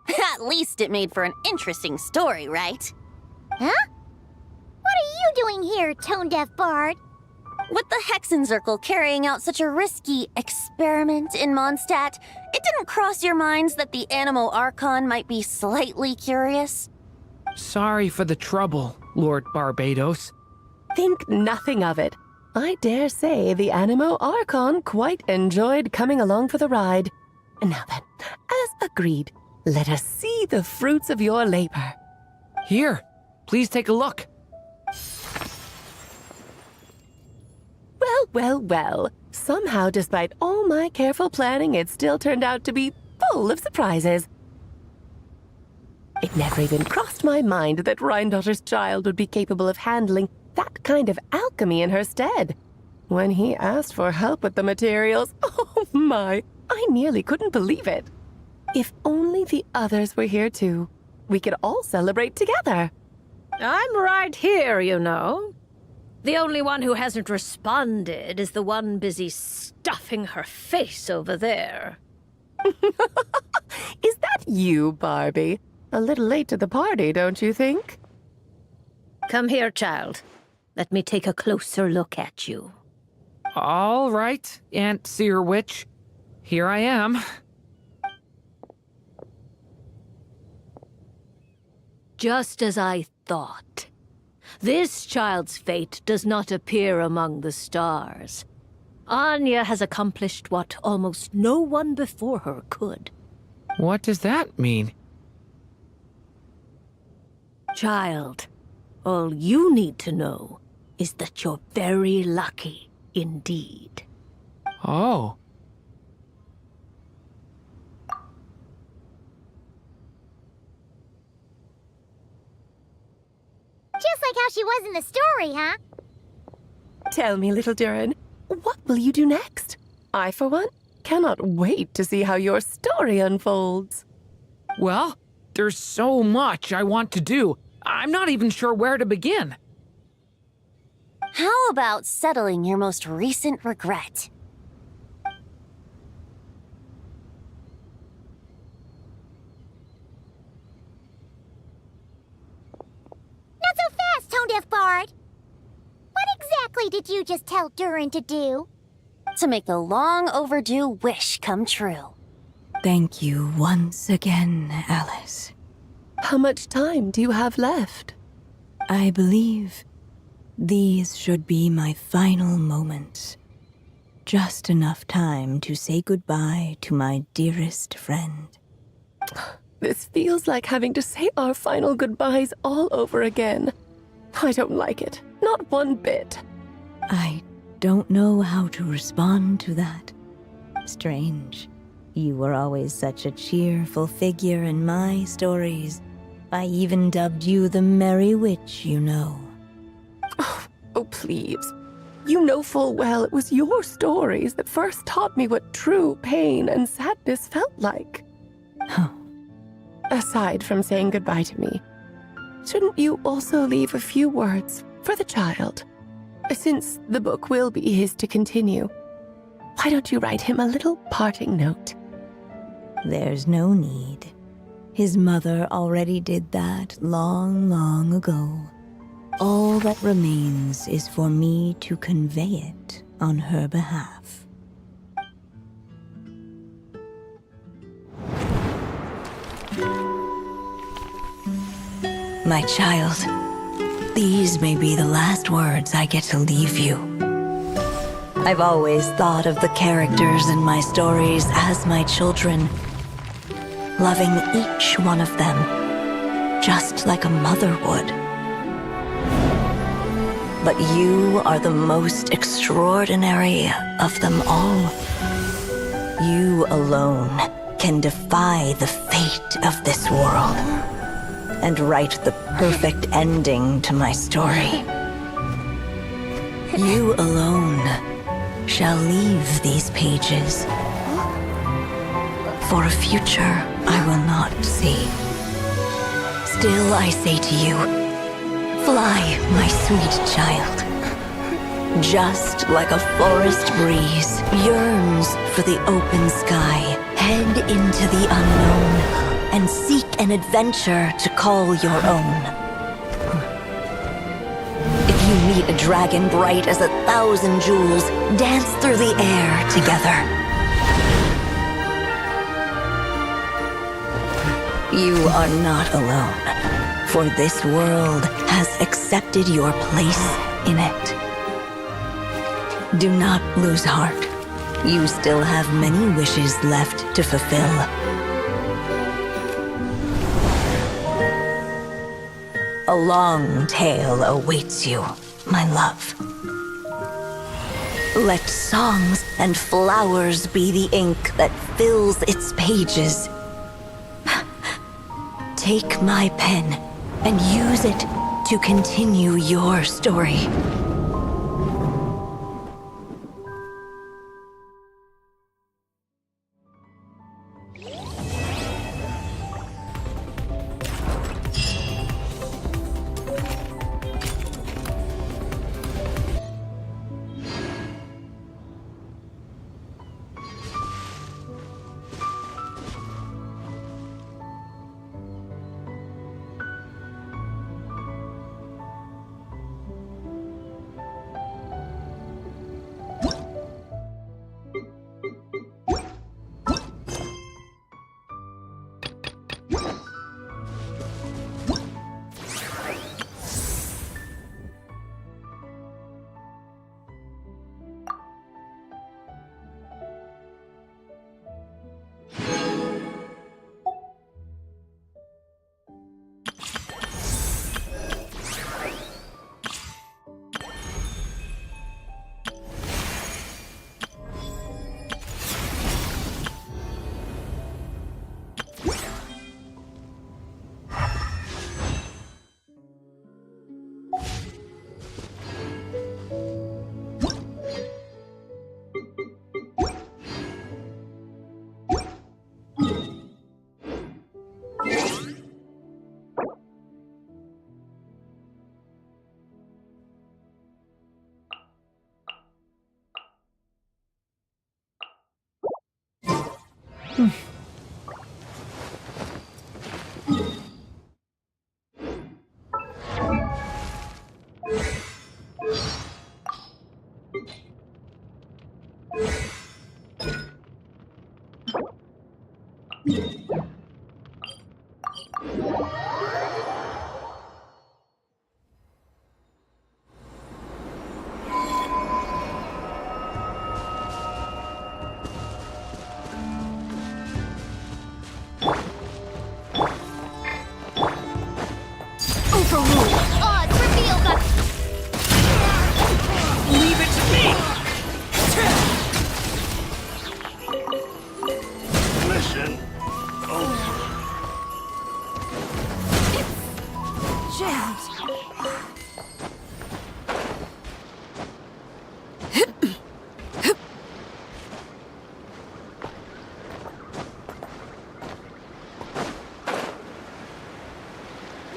At least it made for an interesting story, right? Huh? What are you doing here, tone-deaf bard? With the Hexenzirkel carrying out such a risky experiment in Mondstadt, it didn't cross your minds that the Animo Archon might be slightly curious? Sorry for the trouble, Lord Barbados. Think nothing of it. I dare say the Animo Archon quite enjoyed coming along for the ride. And now then, as agreed, let us see the fruits of your labor. Here, please take a look. Well. Somehow, despite all my careful planning, it still turned out to be full of surprises. It never even crossed my mind that Rhindotter's child would be capable of handling that kind of alchemy in her stead. When he asked for help with the materials, oh my, I nearly couldn't believe it. If only the others were here too, we could all celebrate together. I'm right here, you know. The only one who hasn't responded is the one busy stuffing her face over there. Is that you, Barbie? A little late to the party, don't you think? Come here, child. Let me take a closer look at you. All right, Aunt Seer Witch. Here I am. Just as I thought. This child's fate does not appear among the stars. Anya has accomplished what almost no one before her could. What does that mean? Child, all you need to know is that you're very lucky indeed. Oh. Just like how she was in the story, huh? Tell me, little Durin, what will you do next? I, for one, cannot wait to see how your story unfolds. Well, there's so much I want to do. I'm not even sure where to begin. How about settling your most recent regret? Not so fast, tone-deaf bard. What exactly did you just tell Durin to do? To make the long overdue wish come true. Thank you once again, Alice. How much time do you have left? I believe these should be my final moments. Just enough time to say goodbye to my dearest friend. This feels like having to say our final goodbyes all over again. I don't like it. Not one bit. I don't know how to respond to that. Strange. You were always such a cheerful figure in my stories. I even dubbed you the Merry Witch, you know. Oh, please. You know full well it was your stories that first taught me what true pain and sadness felt like. Huh. Aside from saying goodbye to me, shouldn't you also leave a few words for the child? Since the book will be his to continue. why don't you write him a little parting note? There's no need. His mother already did that long, long ago. All that remains is for me to convey it on her behalf. My child, these may be the last words I get to leave you. I've always thought of the characters in my stories as my children, loving each one of them, just like a mother would. But you are the most extraordinary of them all. You alone can defy the fate of this world and write the perfect ending to my story. You alone shall leave these pages for a future I will not see. Still I say to you, fly, my sweet child. Just like a forest breeze yearns for the open sky, head into the unknown and seek an adventure to call your own. If you meet a dragon bright as 1,000 jewels, dance through the air together. You are not alone, for this world has accepted your place in it. Do not lose heart. You still have many wishes left to fulfill. A long tale awaits you, my love. Let songs and flowers be the ink that fills its pages. Take my pen and use it to continue your story.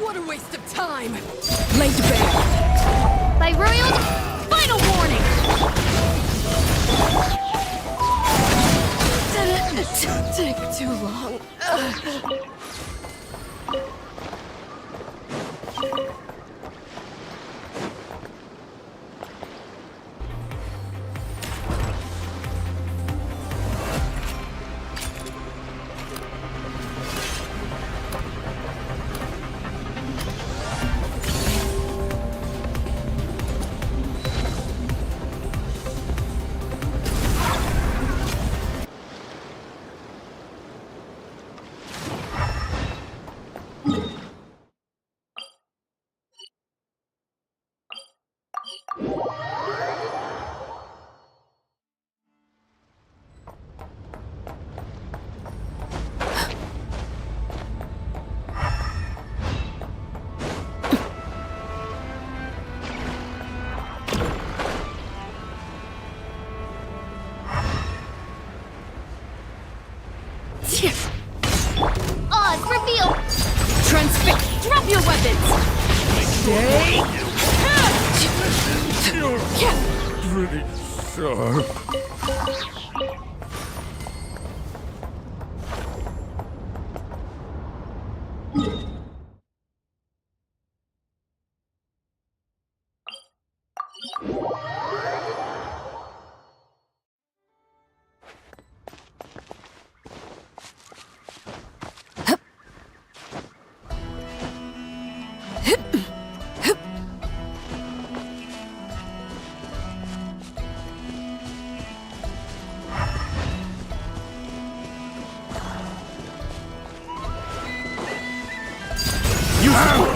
What a waste of time! Laid bare! By Royal, final warning! Take too long. Oz, reveal! Transfix! Drop your weapons! Stay! Pretty sharp.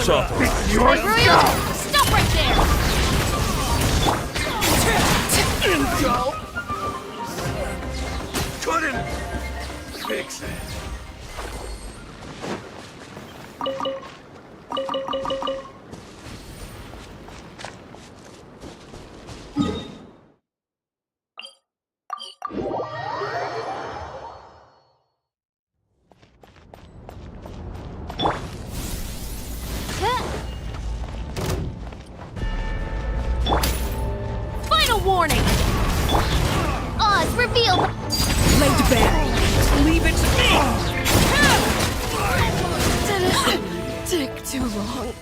Stop right there! Go! Couldn't fix it. Final warning! Oz, reveal! Laid bare. Leave it to me! Take too long.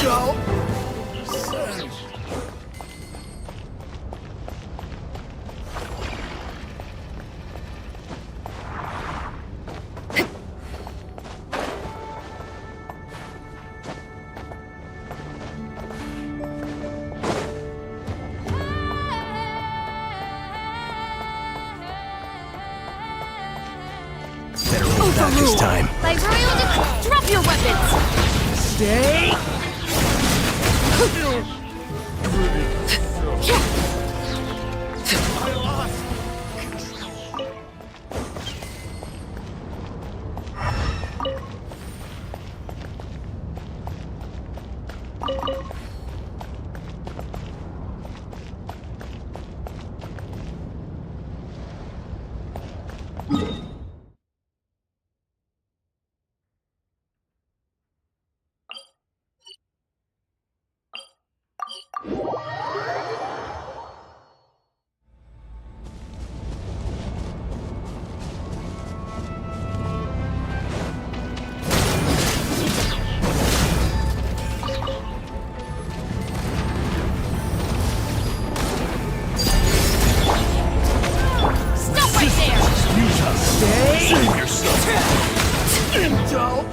Go! Better roll back this time. Librarian, drop your weapons! Stay! I lost control. Stop right there! Save yourself. Indulge.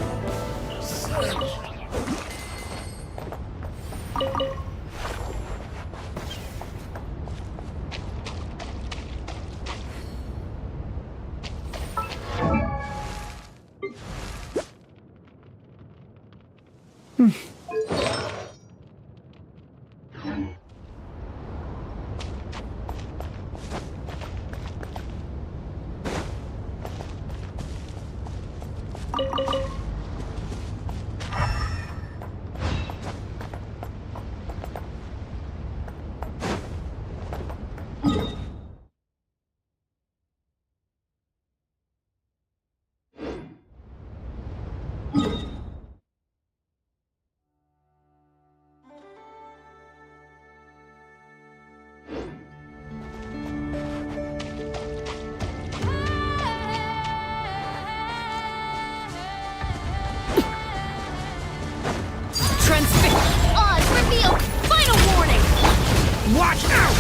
Transfix! Oz, reveal! Final warning! Watch out!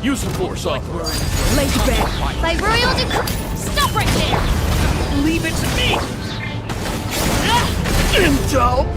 Use the force, Opera. Lay back! By royal decree! Stop right there! Leave it to me! Intel!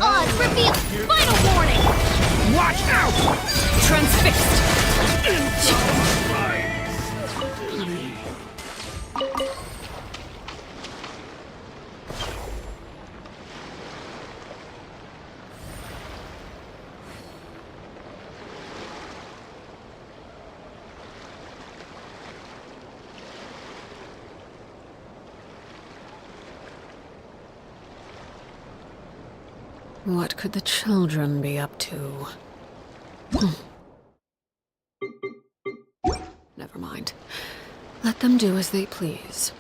Oz, reveal! Final warning! Watch out! Transfixed! What could the children be up to? Never mind. Let them do as they please.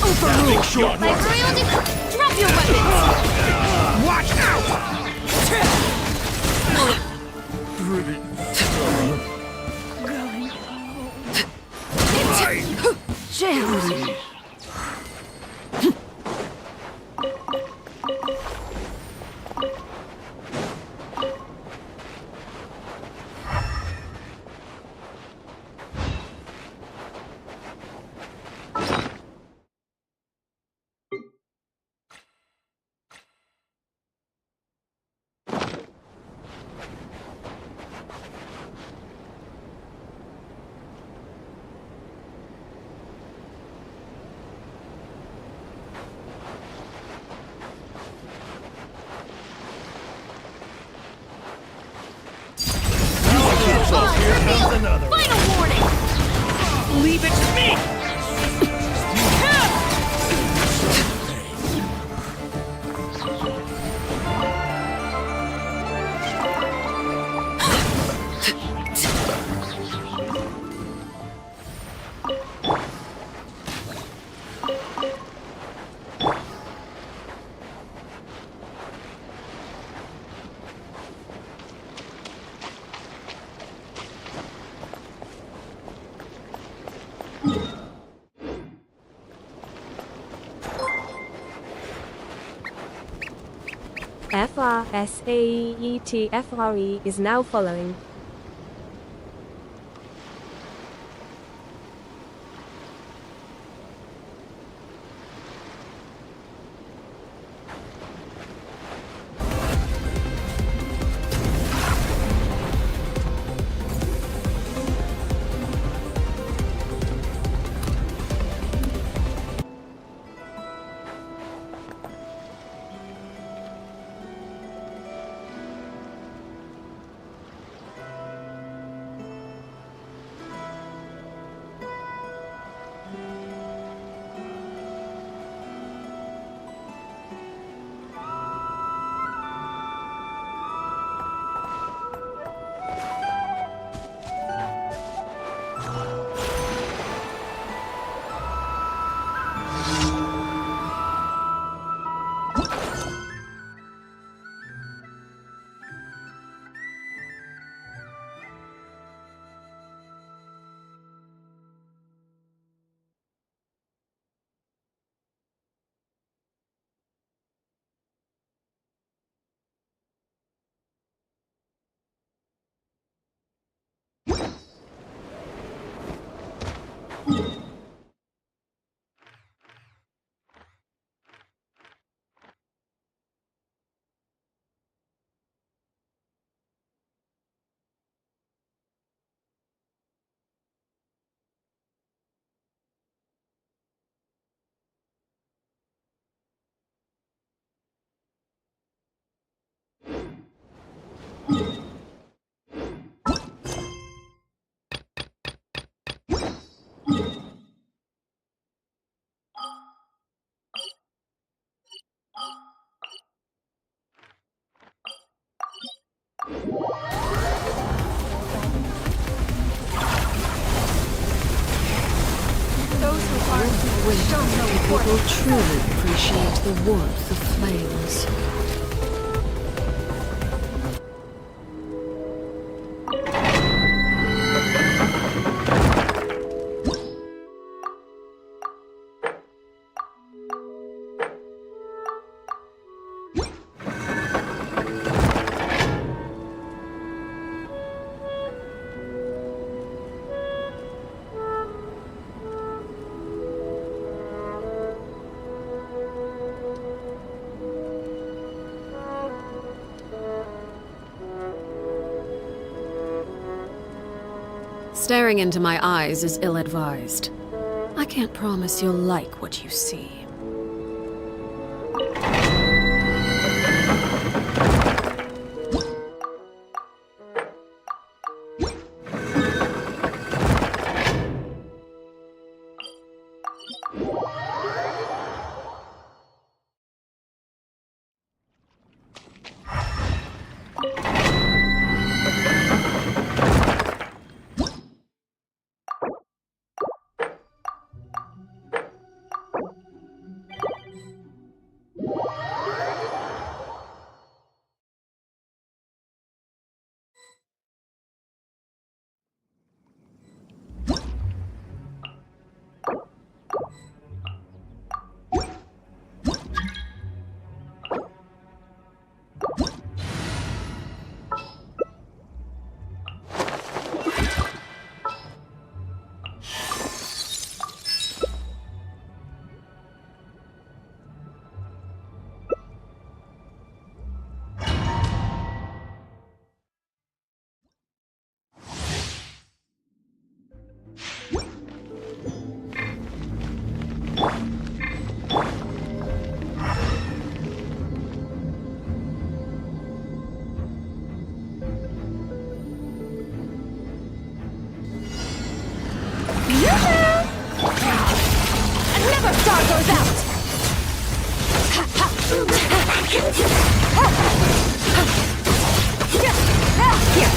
Overruled! By royal decree! Drop your weapons! Watch out! James! Leave it to me! FRSAETFRE is now following. People truly appreciate the warmth of flames. Staring into my eyes is ill-advised. I can't promise you'll like what you see.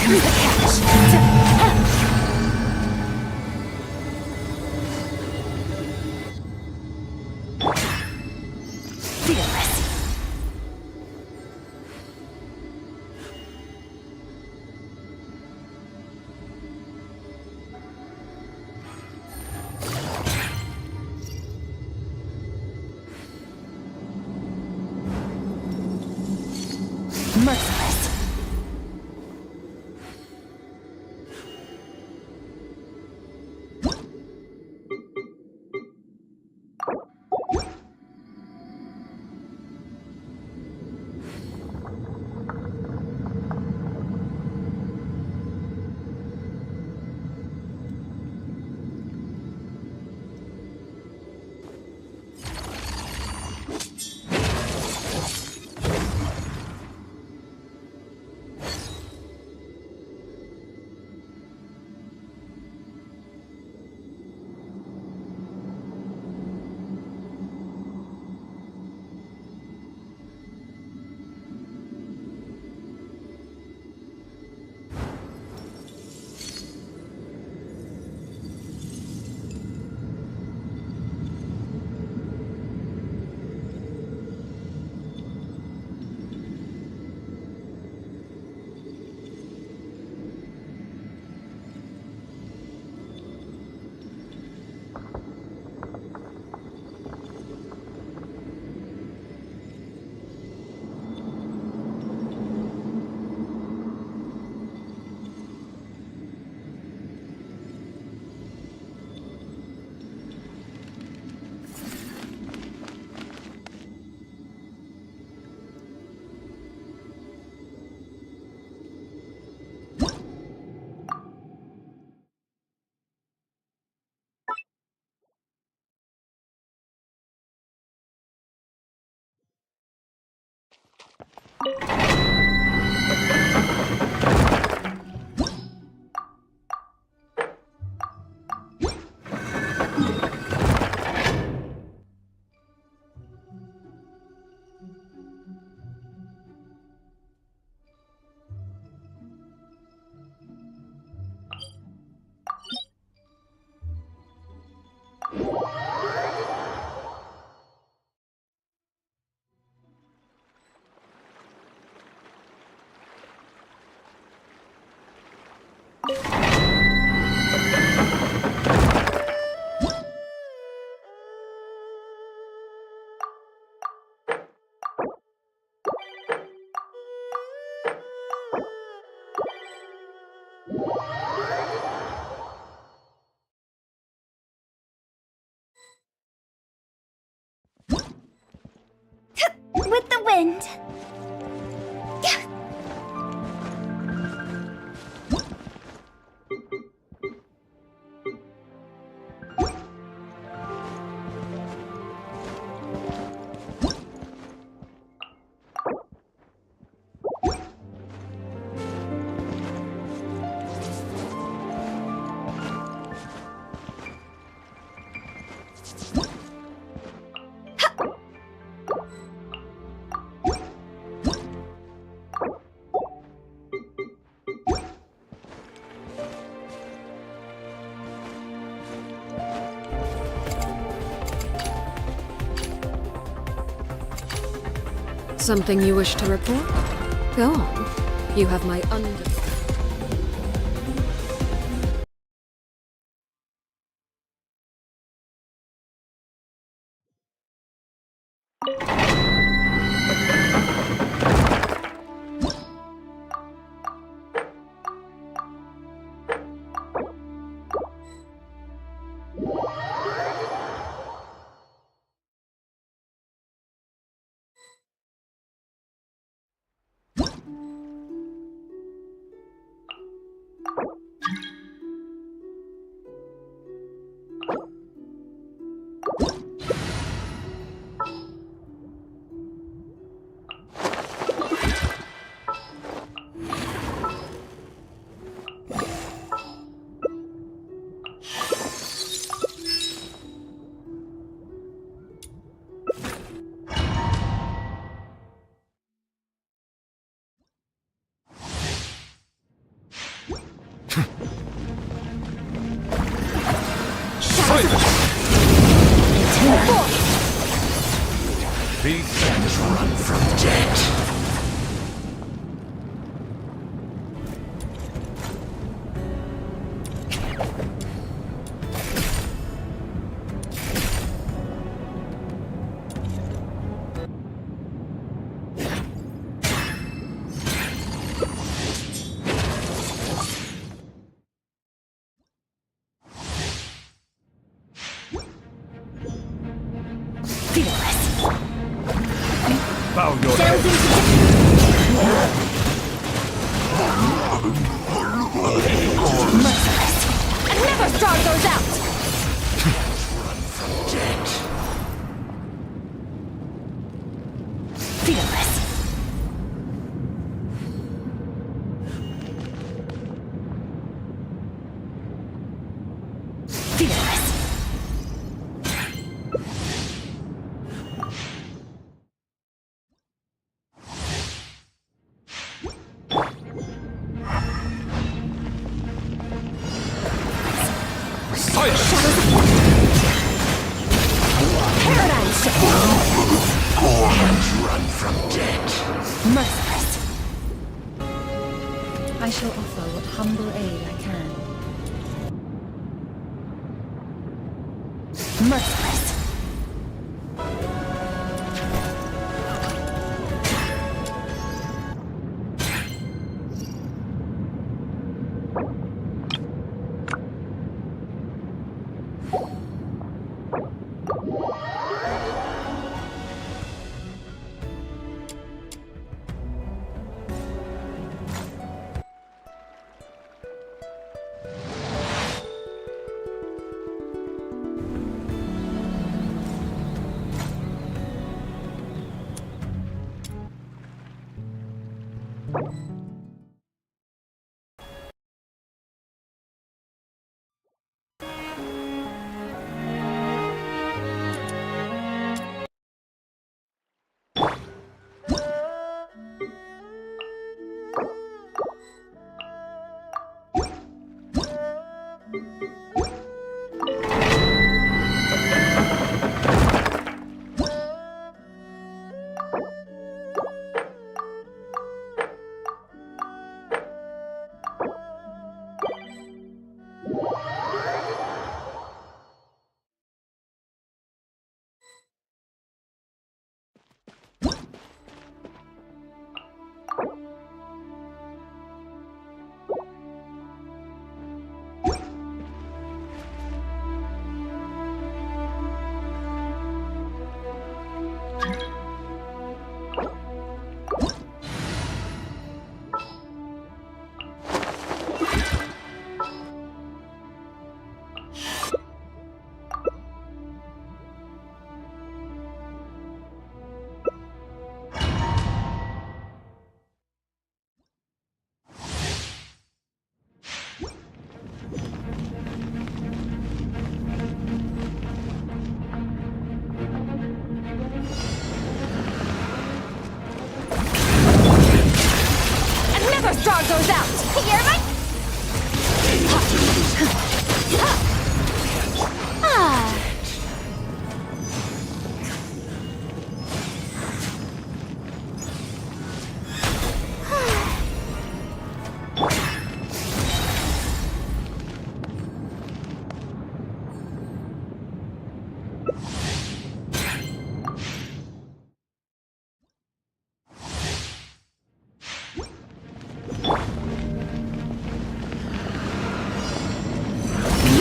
through the catch to hell. Fearless. Merciless. With the wind. Something you wish to report? Go on. You have my Run from death. Bow your head. Merciless. And never starve those out! Run from death. Fearless. Fearless. Paradigm shift. Run from death. Merciless. I shall offer what humble aid I can. Merciless. Starve those out! You're my... Ah.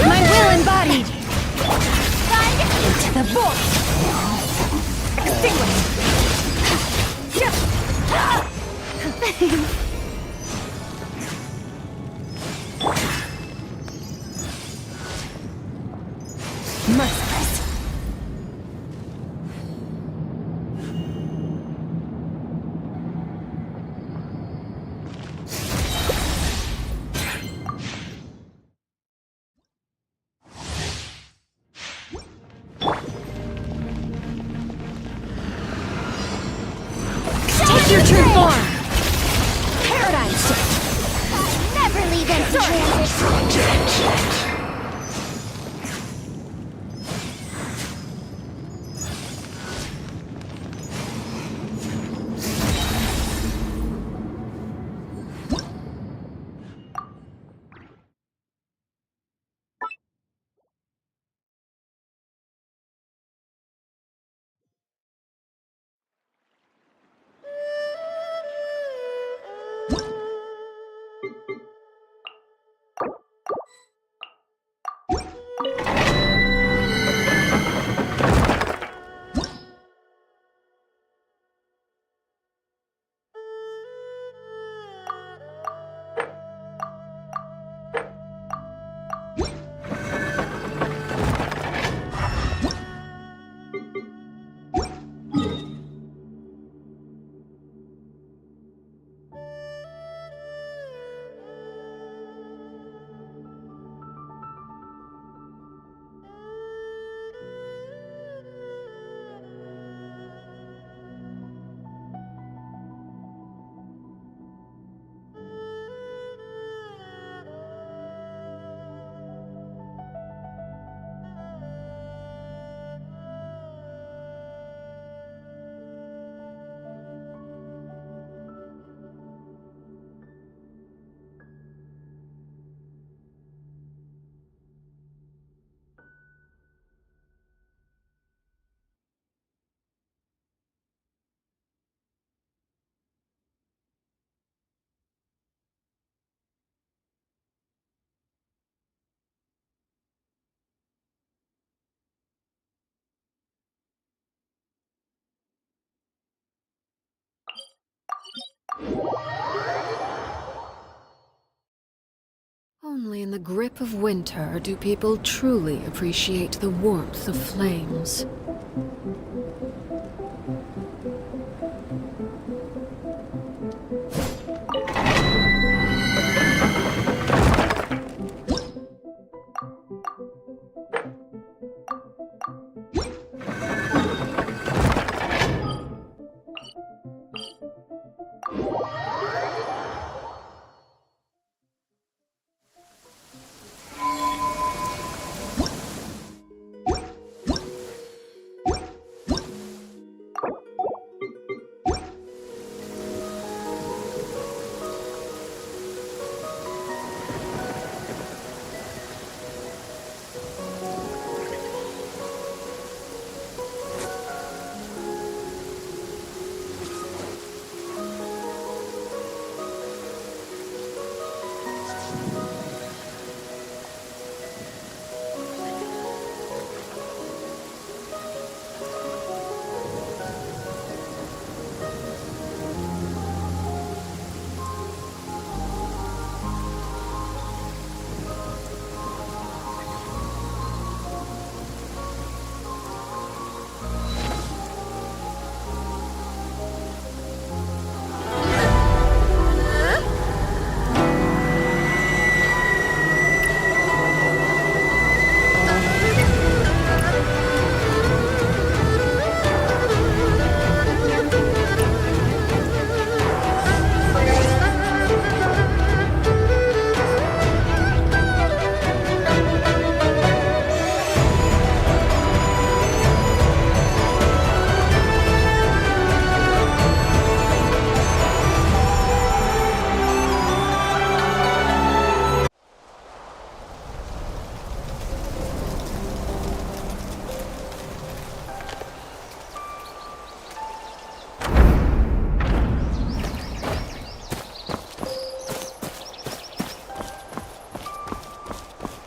My will embodied! Guide into the void! Extinguish! Merciless! Take your true form! Paradigm shift! I never leave empty-handed! Only in the grip of winter do people truly appreciate the warmth of flames.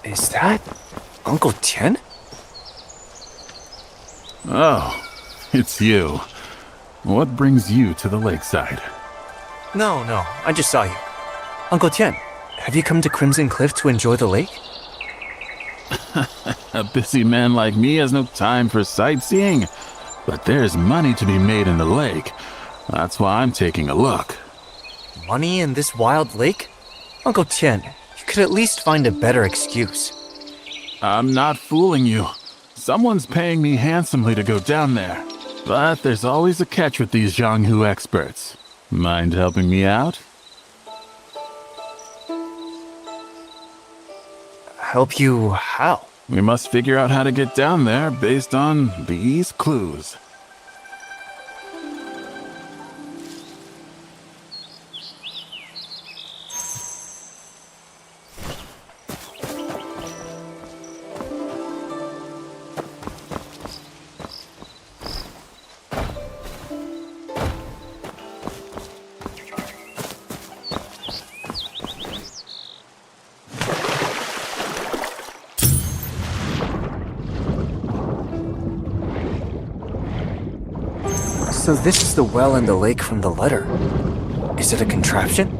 Is that Uncle Tian? Oh, it's you. What brings you to the lakeside? No, I just saw you. Uncle Tian, have you come to Crimson Cliff to enjoy the lake? A busy man like me has no time for sightseeing, but there's money to be made in the lake. That's why I'm taking a look. Money in this wild lake? Uncle Tian, you could at least find a better excuse. I'm not fooling you. Someone's paying me handsomely to go down there. But there's always a catch with these Jianghu experts. Mind helping me out? Help you how? We must figure out how to get down there based on these clues. So this is the well in the lake from the letter. Is it a contraption?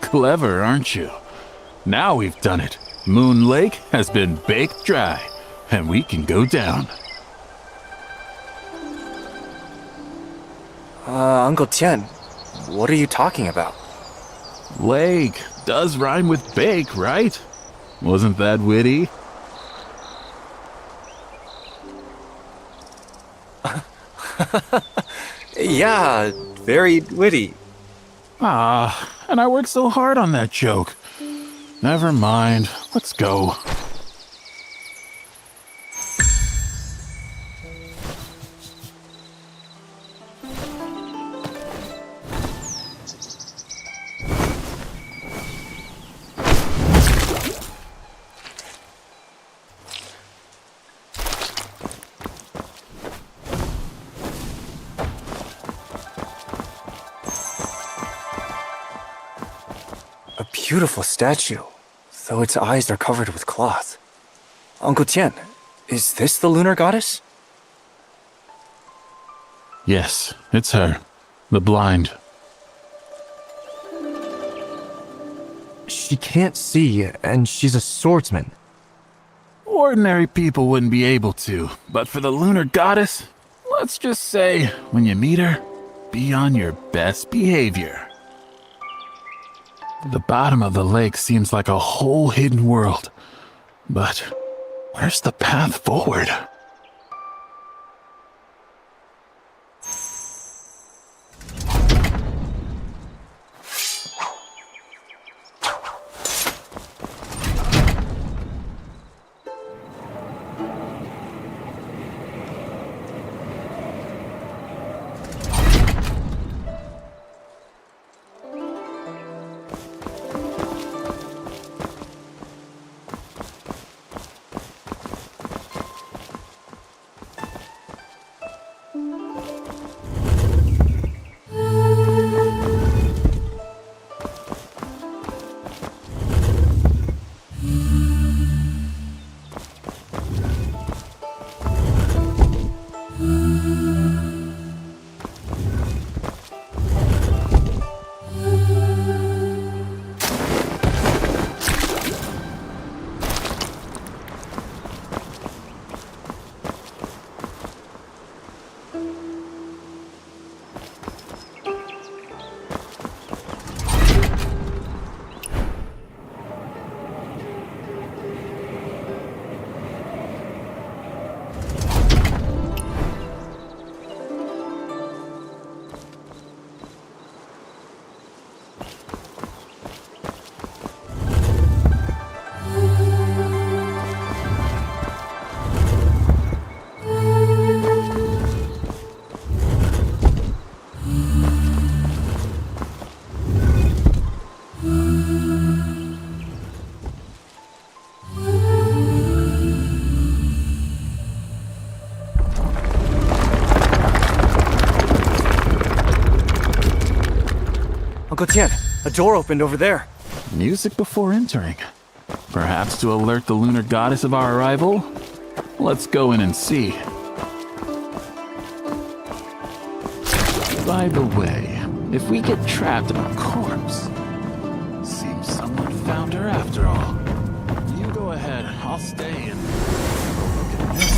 Clever, aren't you? Now we've done it. Moon Lake has been baked dry, and we can go down. Uncle Tian, what are you talking about? Lake does rhyme with bake, right? Wasn't that witty? Yeah, very witty. And I worked so hard on that joke. Never mind, let's go. A beautiful statue, though its eyes are covered with cloth. Uncle Tian, is this the lunar goddess? Yes, it's her. The blind. She can't see, and she's a swordsman. Ordinary people wouldn't be able to, but for the lunar goddess, let's just say, when you meet her, be on your best behavior. The bottom of the lake seems like a whole hidden world. But where's the path forward? Uncle Tian, a door opened over there. Music before entering. Perhaps to alert the lunar goddess of our arrival? Let's go in and see. By the way, if we get trapped in a corpse, seems someone found her after all. You go ahead, I'll stay and look at this.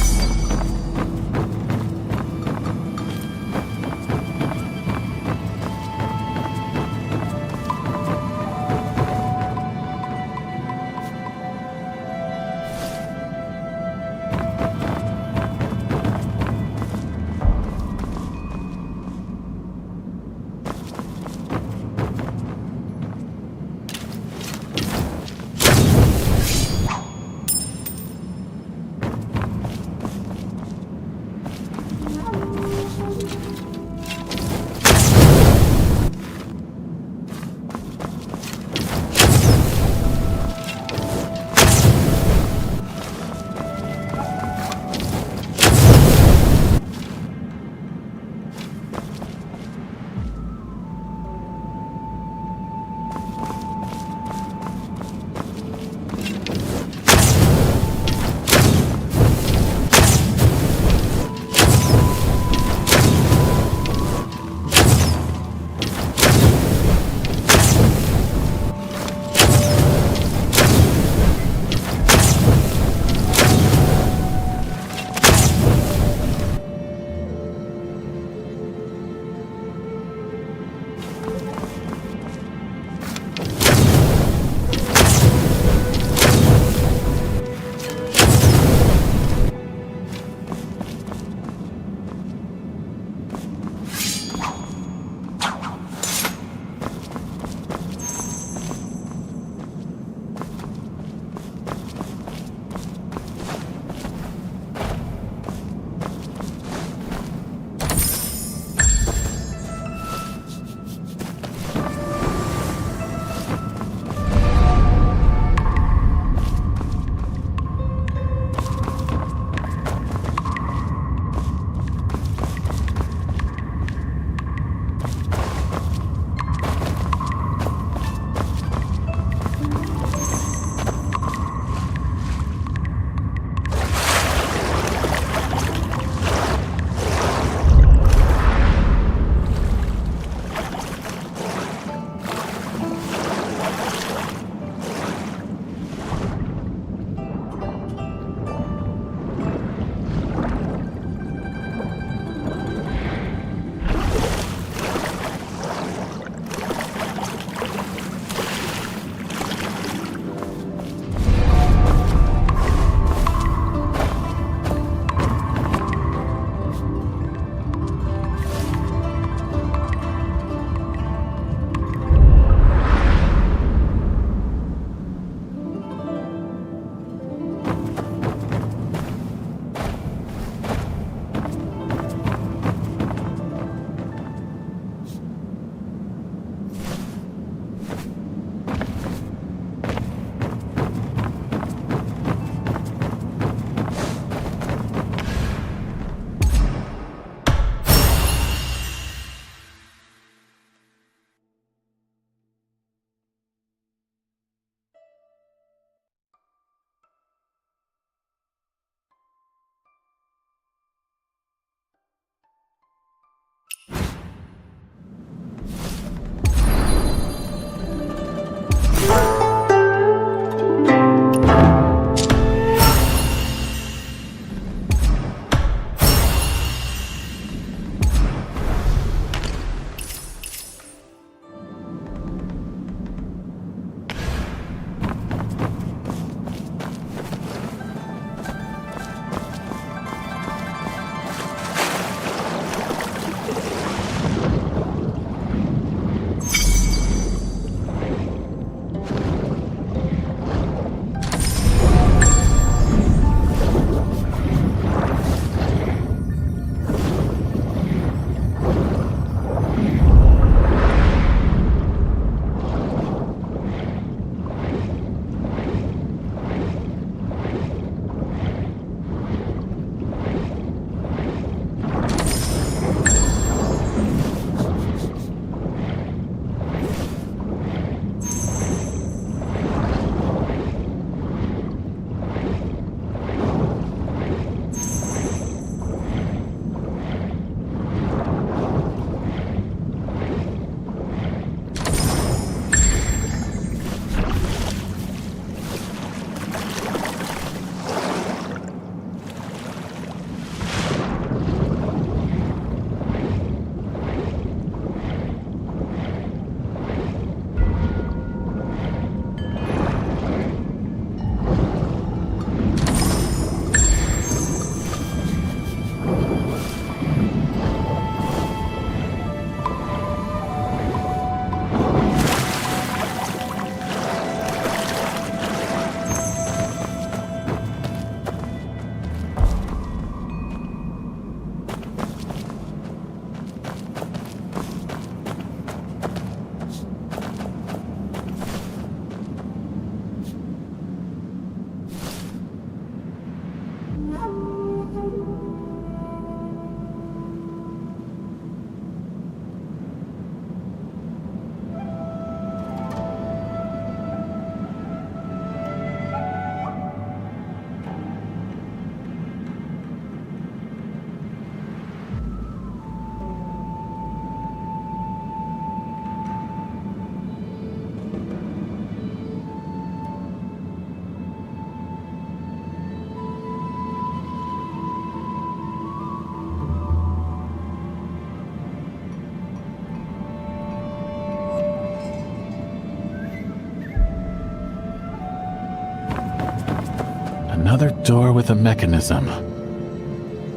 Another door with a mechanism.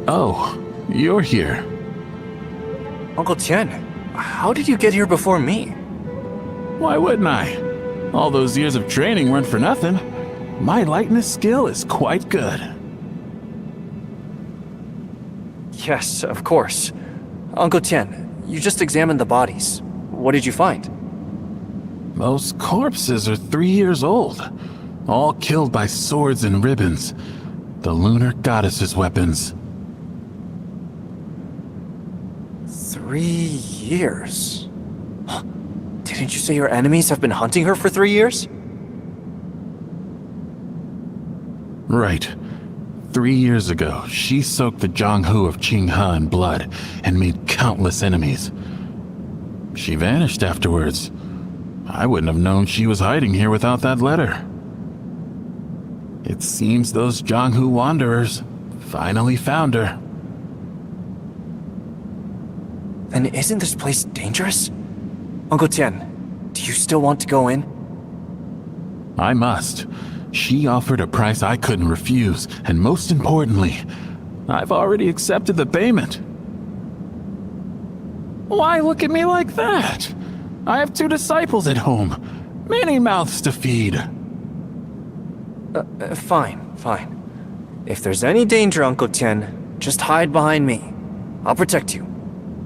Oh, you're here. Uncle Tian, how did you get here before me? Why wouldn't I? All those years of training weren't for nothing. My lightness skill is quite good. Yes, of course. Uncle Tian, you just examined the bodies. What did you find? Those corpses are 3 years old, all killed by swords and ribbons, the lunar goddess's weapons. 3 years? Didn't you say your enemies have been hunting her for 3 years? Right. 3 years ago, she soaked the Zhonghu of Qinghe in blood and made countless enemies. She vanished afterwards. I wouldn't have known she was hiding here without that letter. It seems those Zhonghu wanderers finally found her. Then isn't this place dangerous? Uncle Tian, do you still want to go in? I must. She offered a price I couldn't refuse, and most importantly, I've already accepted the payment. Why look at me like that? I have 2 disciples at home, many mouths to feed. Fine. If there's any danger, Uncle Tian, just hide behind me. I'll protect you.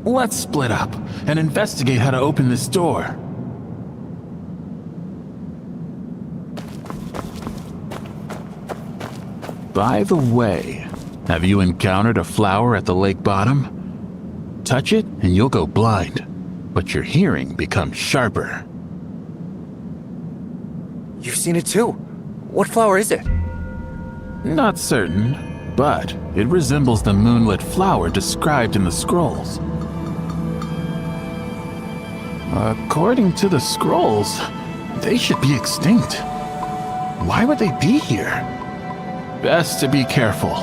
Let's split up and investigate how to open this door. By the way, have you encountered a flower at the lake bottom? Touch it and you'll go blind, but your hearing becomes sharper. You've seen it too. What flower is it? Not certain, but it resembles the moonlit flower described in the scrolls. According to the scrolls, they should be extinct. Why would they be here? Best to be careful.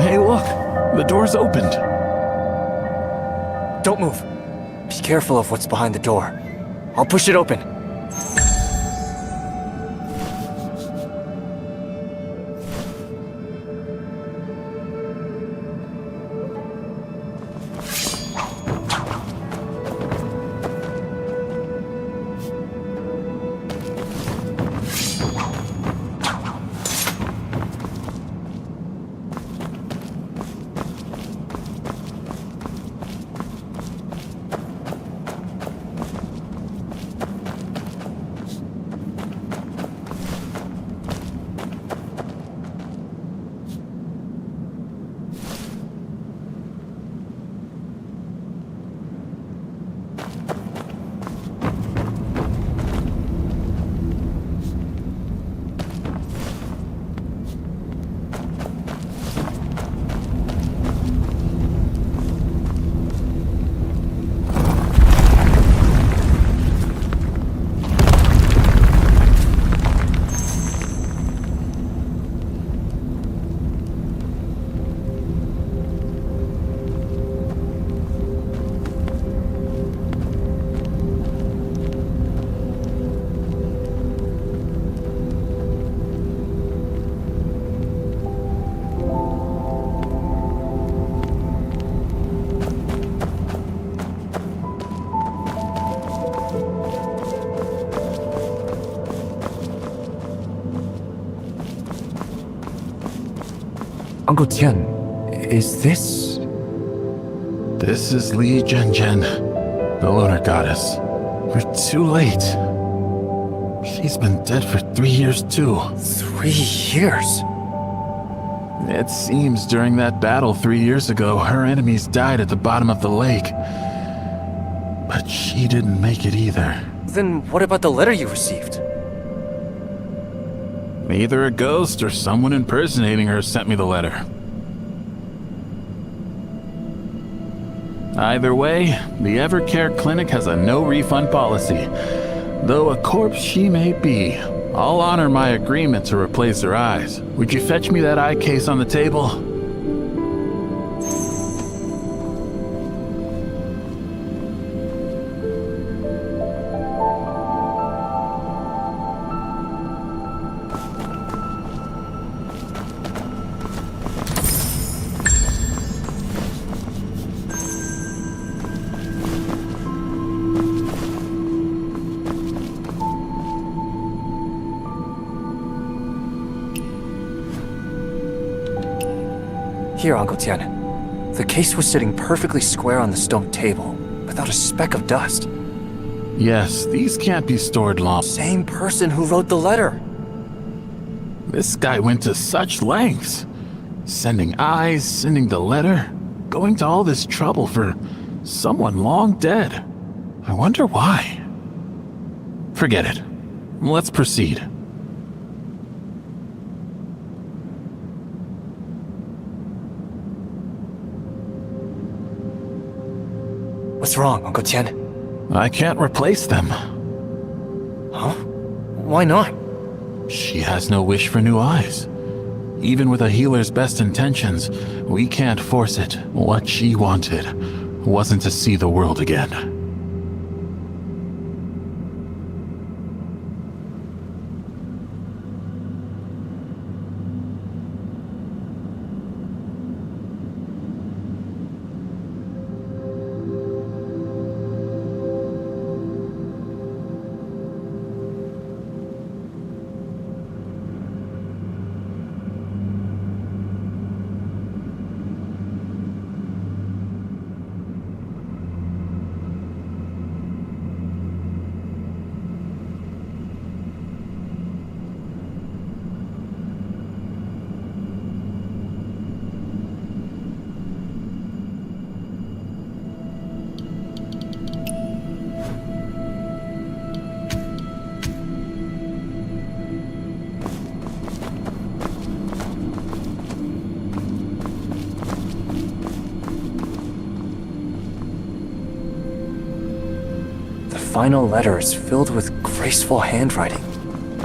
Hey, look! The door's opened. Don't move. Be careful of what's behind the door. I'll push it open. Uncle Tian, is this... This is Li Zhenzhen, the lunar goddess. We're too late. She's been dead for 3 years too. 3 years? It seems during that battle 3 years ago, her enemies died at the bottom of the lake. But she didn't make it either. Then what about the letter you received? Either a ghost or someone impersonating her sent me the letter. Either way, the Evercare Clinic has a no-refund policy. Though a corpse she may be, I'll honor my agreement to replace her eyes. Would you fetch me that eye case on the table? Here, Uncle Tian. The case was sitting perfectly square on the stone table, without a speck of dust. Yes, these can't be stored long. Same person who wrote the letter. This guy went to such lengths. Sending eyes, sending the letter, going to all this trouble for someone long dead. I wonder why. Forget it. Let's proceed. What's wrong, Uncle Tian? I can't replace them. Huh? Why not? She has no wish for new eyes. Even with a healer's best intentions, we can't force it. What she wanted wasn't to see the world again. The final letter is filled with graceful handwriting,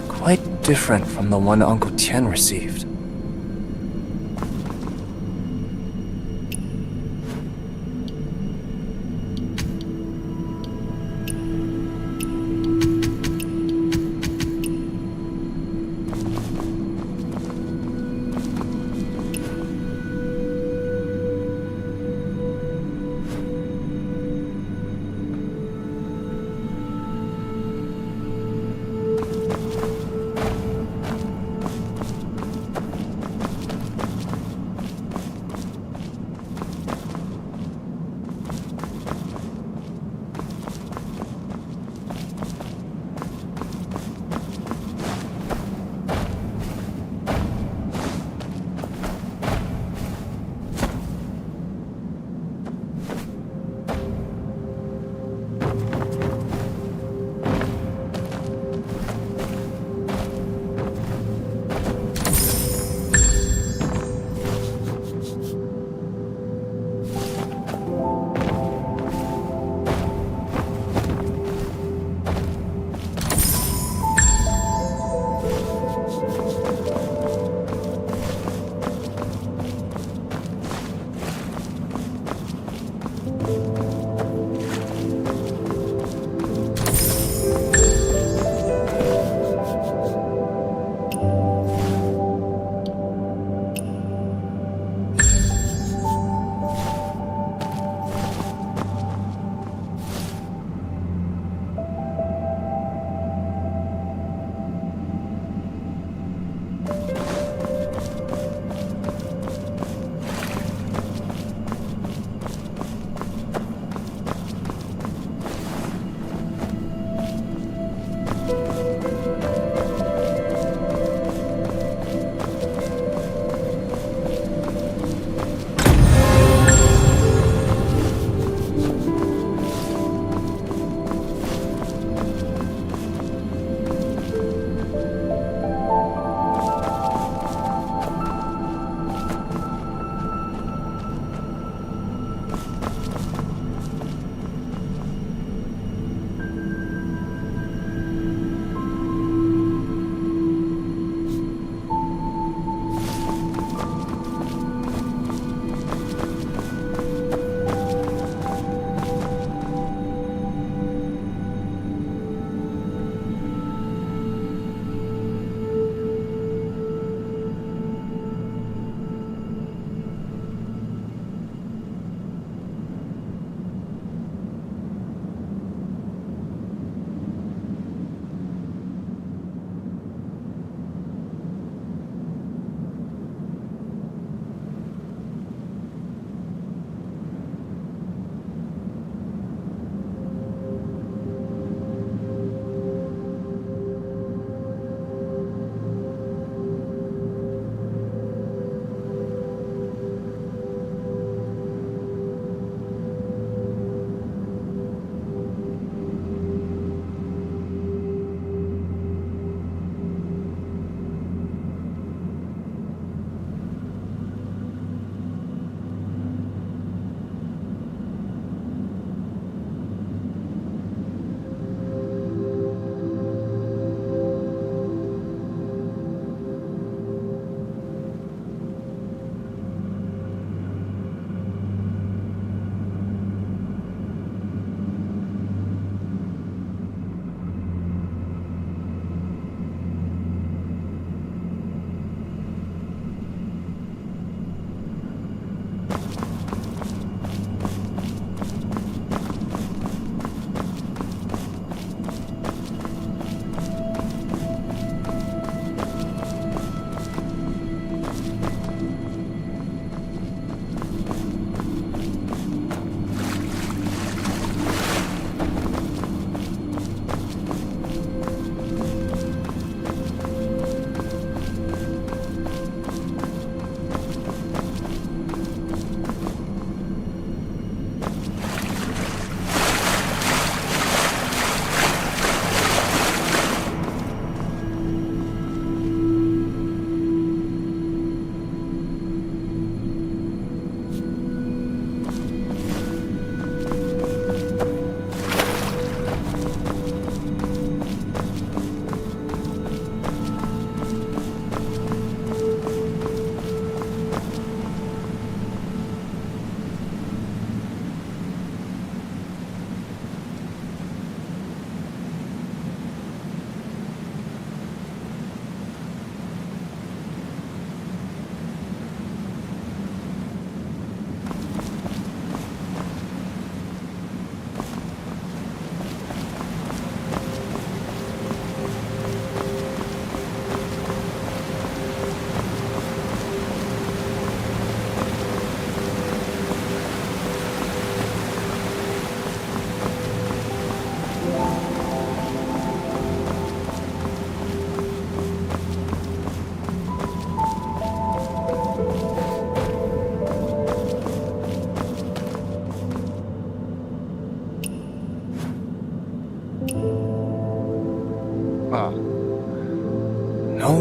quite different from the one Uncle Tian received.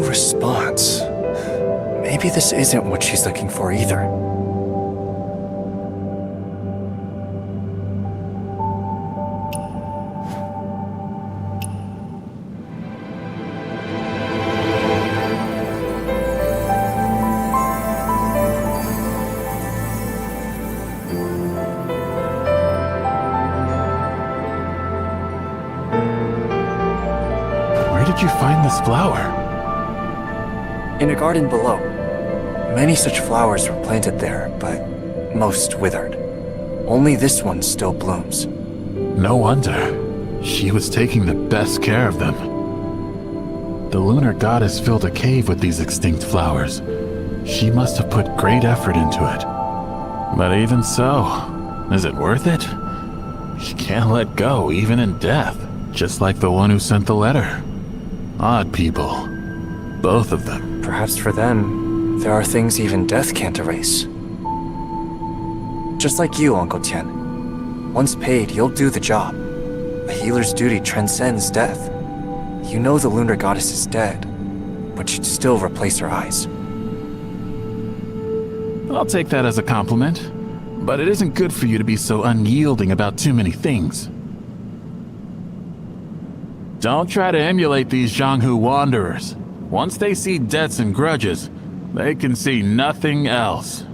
response. Maybe this isn't what she's looking for either. Where did you find this flower? In a garden below. Many such flowers were planted there, but most withered. Only this one still blooms. No wonder. She was taking the best care of them. The lunar goddess filled a cave with these extinct flowers. She must have put great effort into it. But even so, is it worth it? She can't let go, even in death, just like the one who sent the letter. Odd people. Both of them. Perhaps for them, there are things even death can't erase. Just like you, Uncle Tian. Once paid, you'll do the job. A healer's duty transcends death. You know the lunar goddess is dead, but you'd still replace her eyes. I'll take that as a compliment. But it isn't good for you to be so unyielding about too many things. Don't try to emulate these Jianghu wanderers. Once they see debts and grudges, they can see nothing else.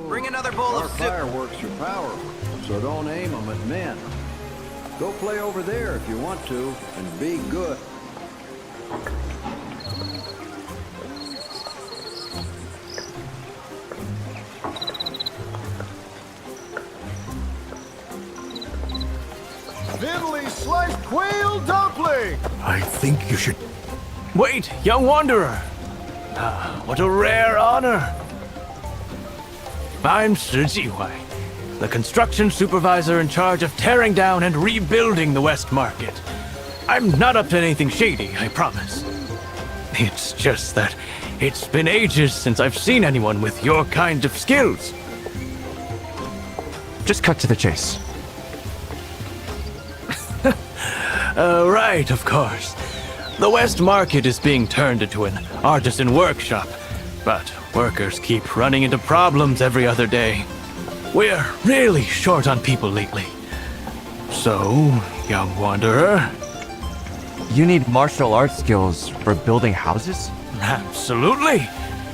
Bring another bowl Our of soup. fireworks are powerful, so don't aim them at men. Go play over there if you want to, and be good. Finley sliced quail dumpling! I think you should... Wait, young wanderer! Ah, what a rare honor! I'm Shi Jihuai, the construction supervisor in charge of tearing down and rebuilding the West Market. I'm not up to anything shady, I promise. It's just that it's been ages since I've seen anyone with your kind of skills. Just cut to the chase. Right, of course. The West Market is being turned into an artisan workshop, but workers keep running into problems every other day. We're really short on people lately. So, young wanderer... You need martial arts skills for building houses? Absolutely!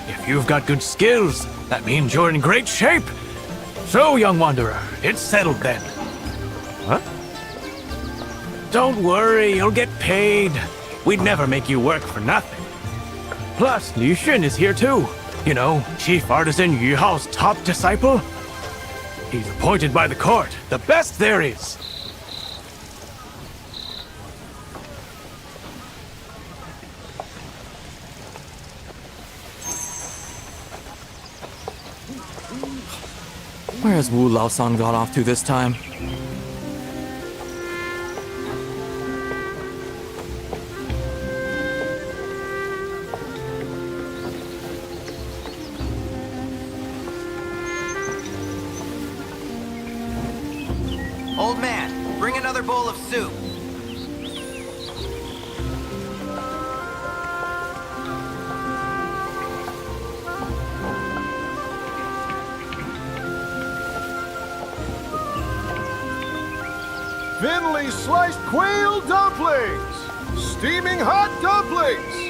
If you've got good skills, that means you're in great shape. So, young wanderer, it's settled then. What? Don't worry, you'll get paid. We'd never make you work for nothing. Plus, Liu Xun is here too. You know, Chief Artisan Yu Hao's top disciple. He's appointed by the court, the best there is. Where has Wu Laosan got off to this time? Old man, bring another bowl of soup. Finley sliced quail dumplings! Steaming hot dumplings!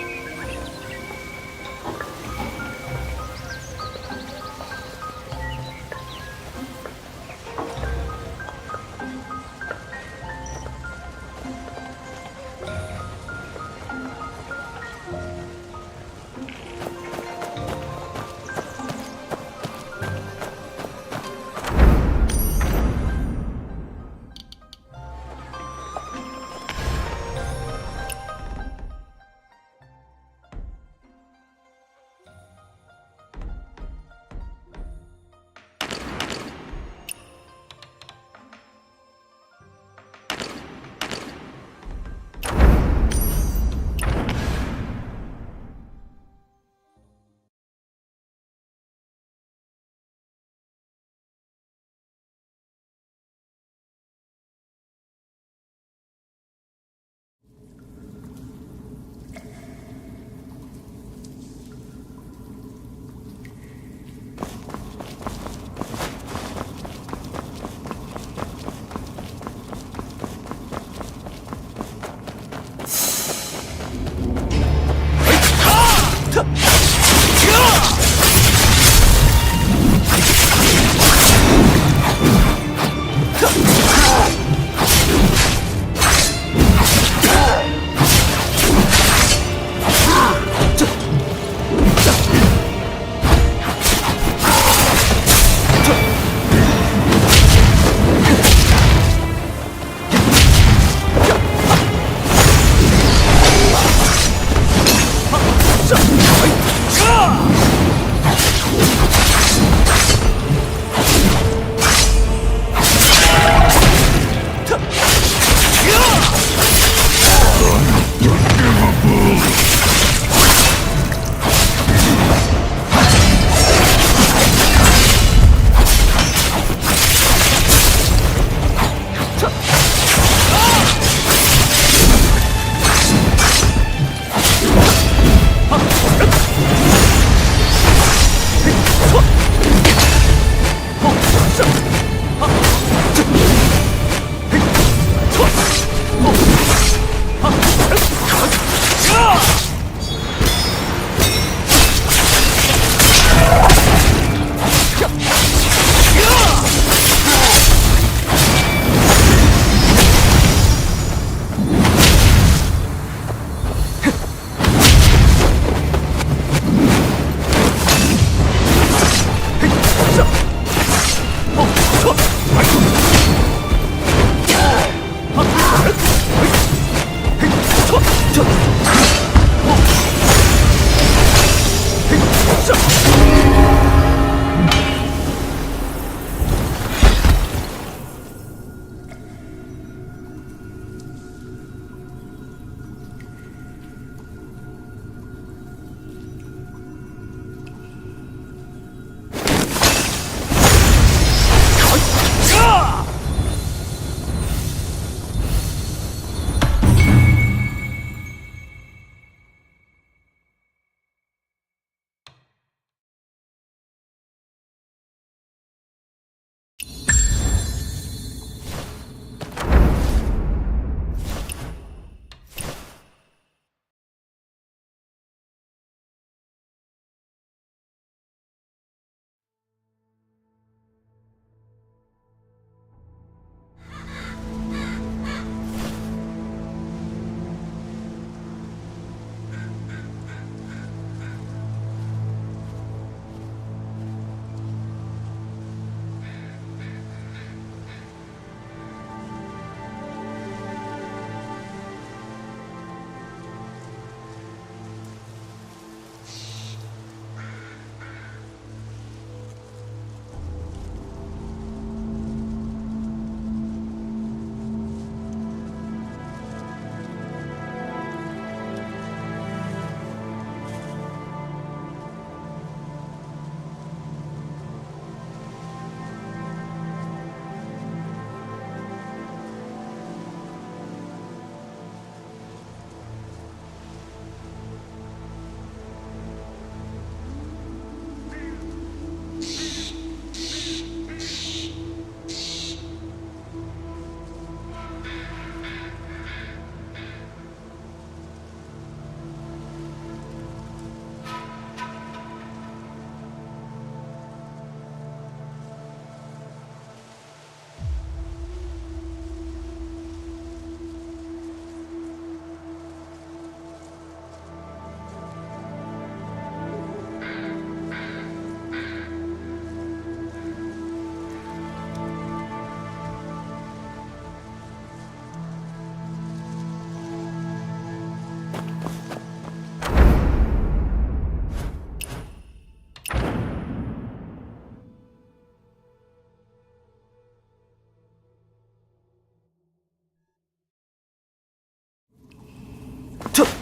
Took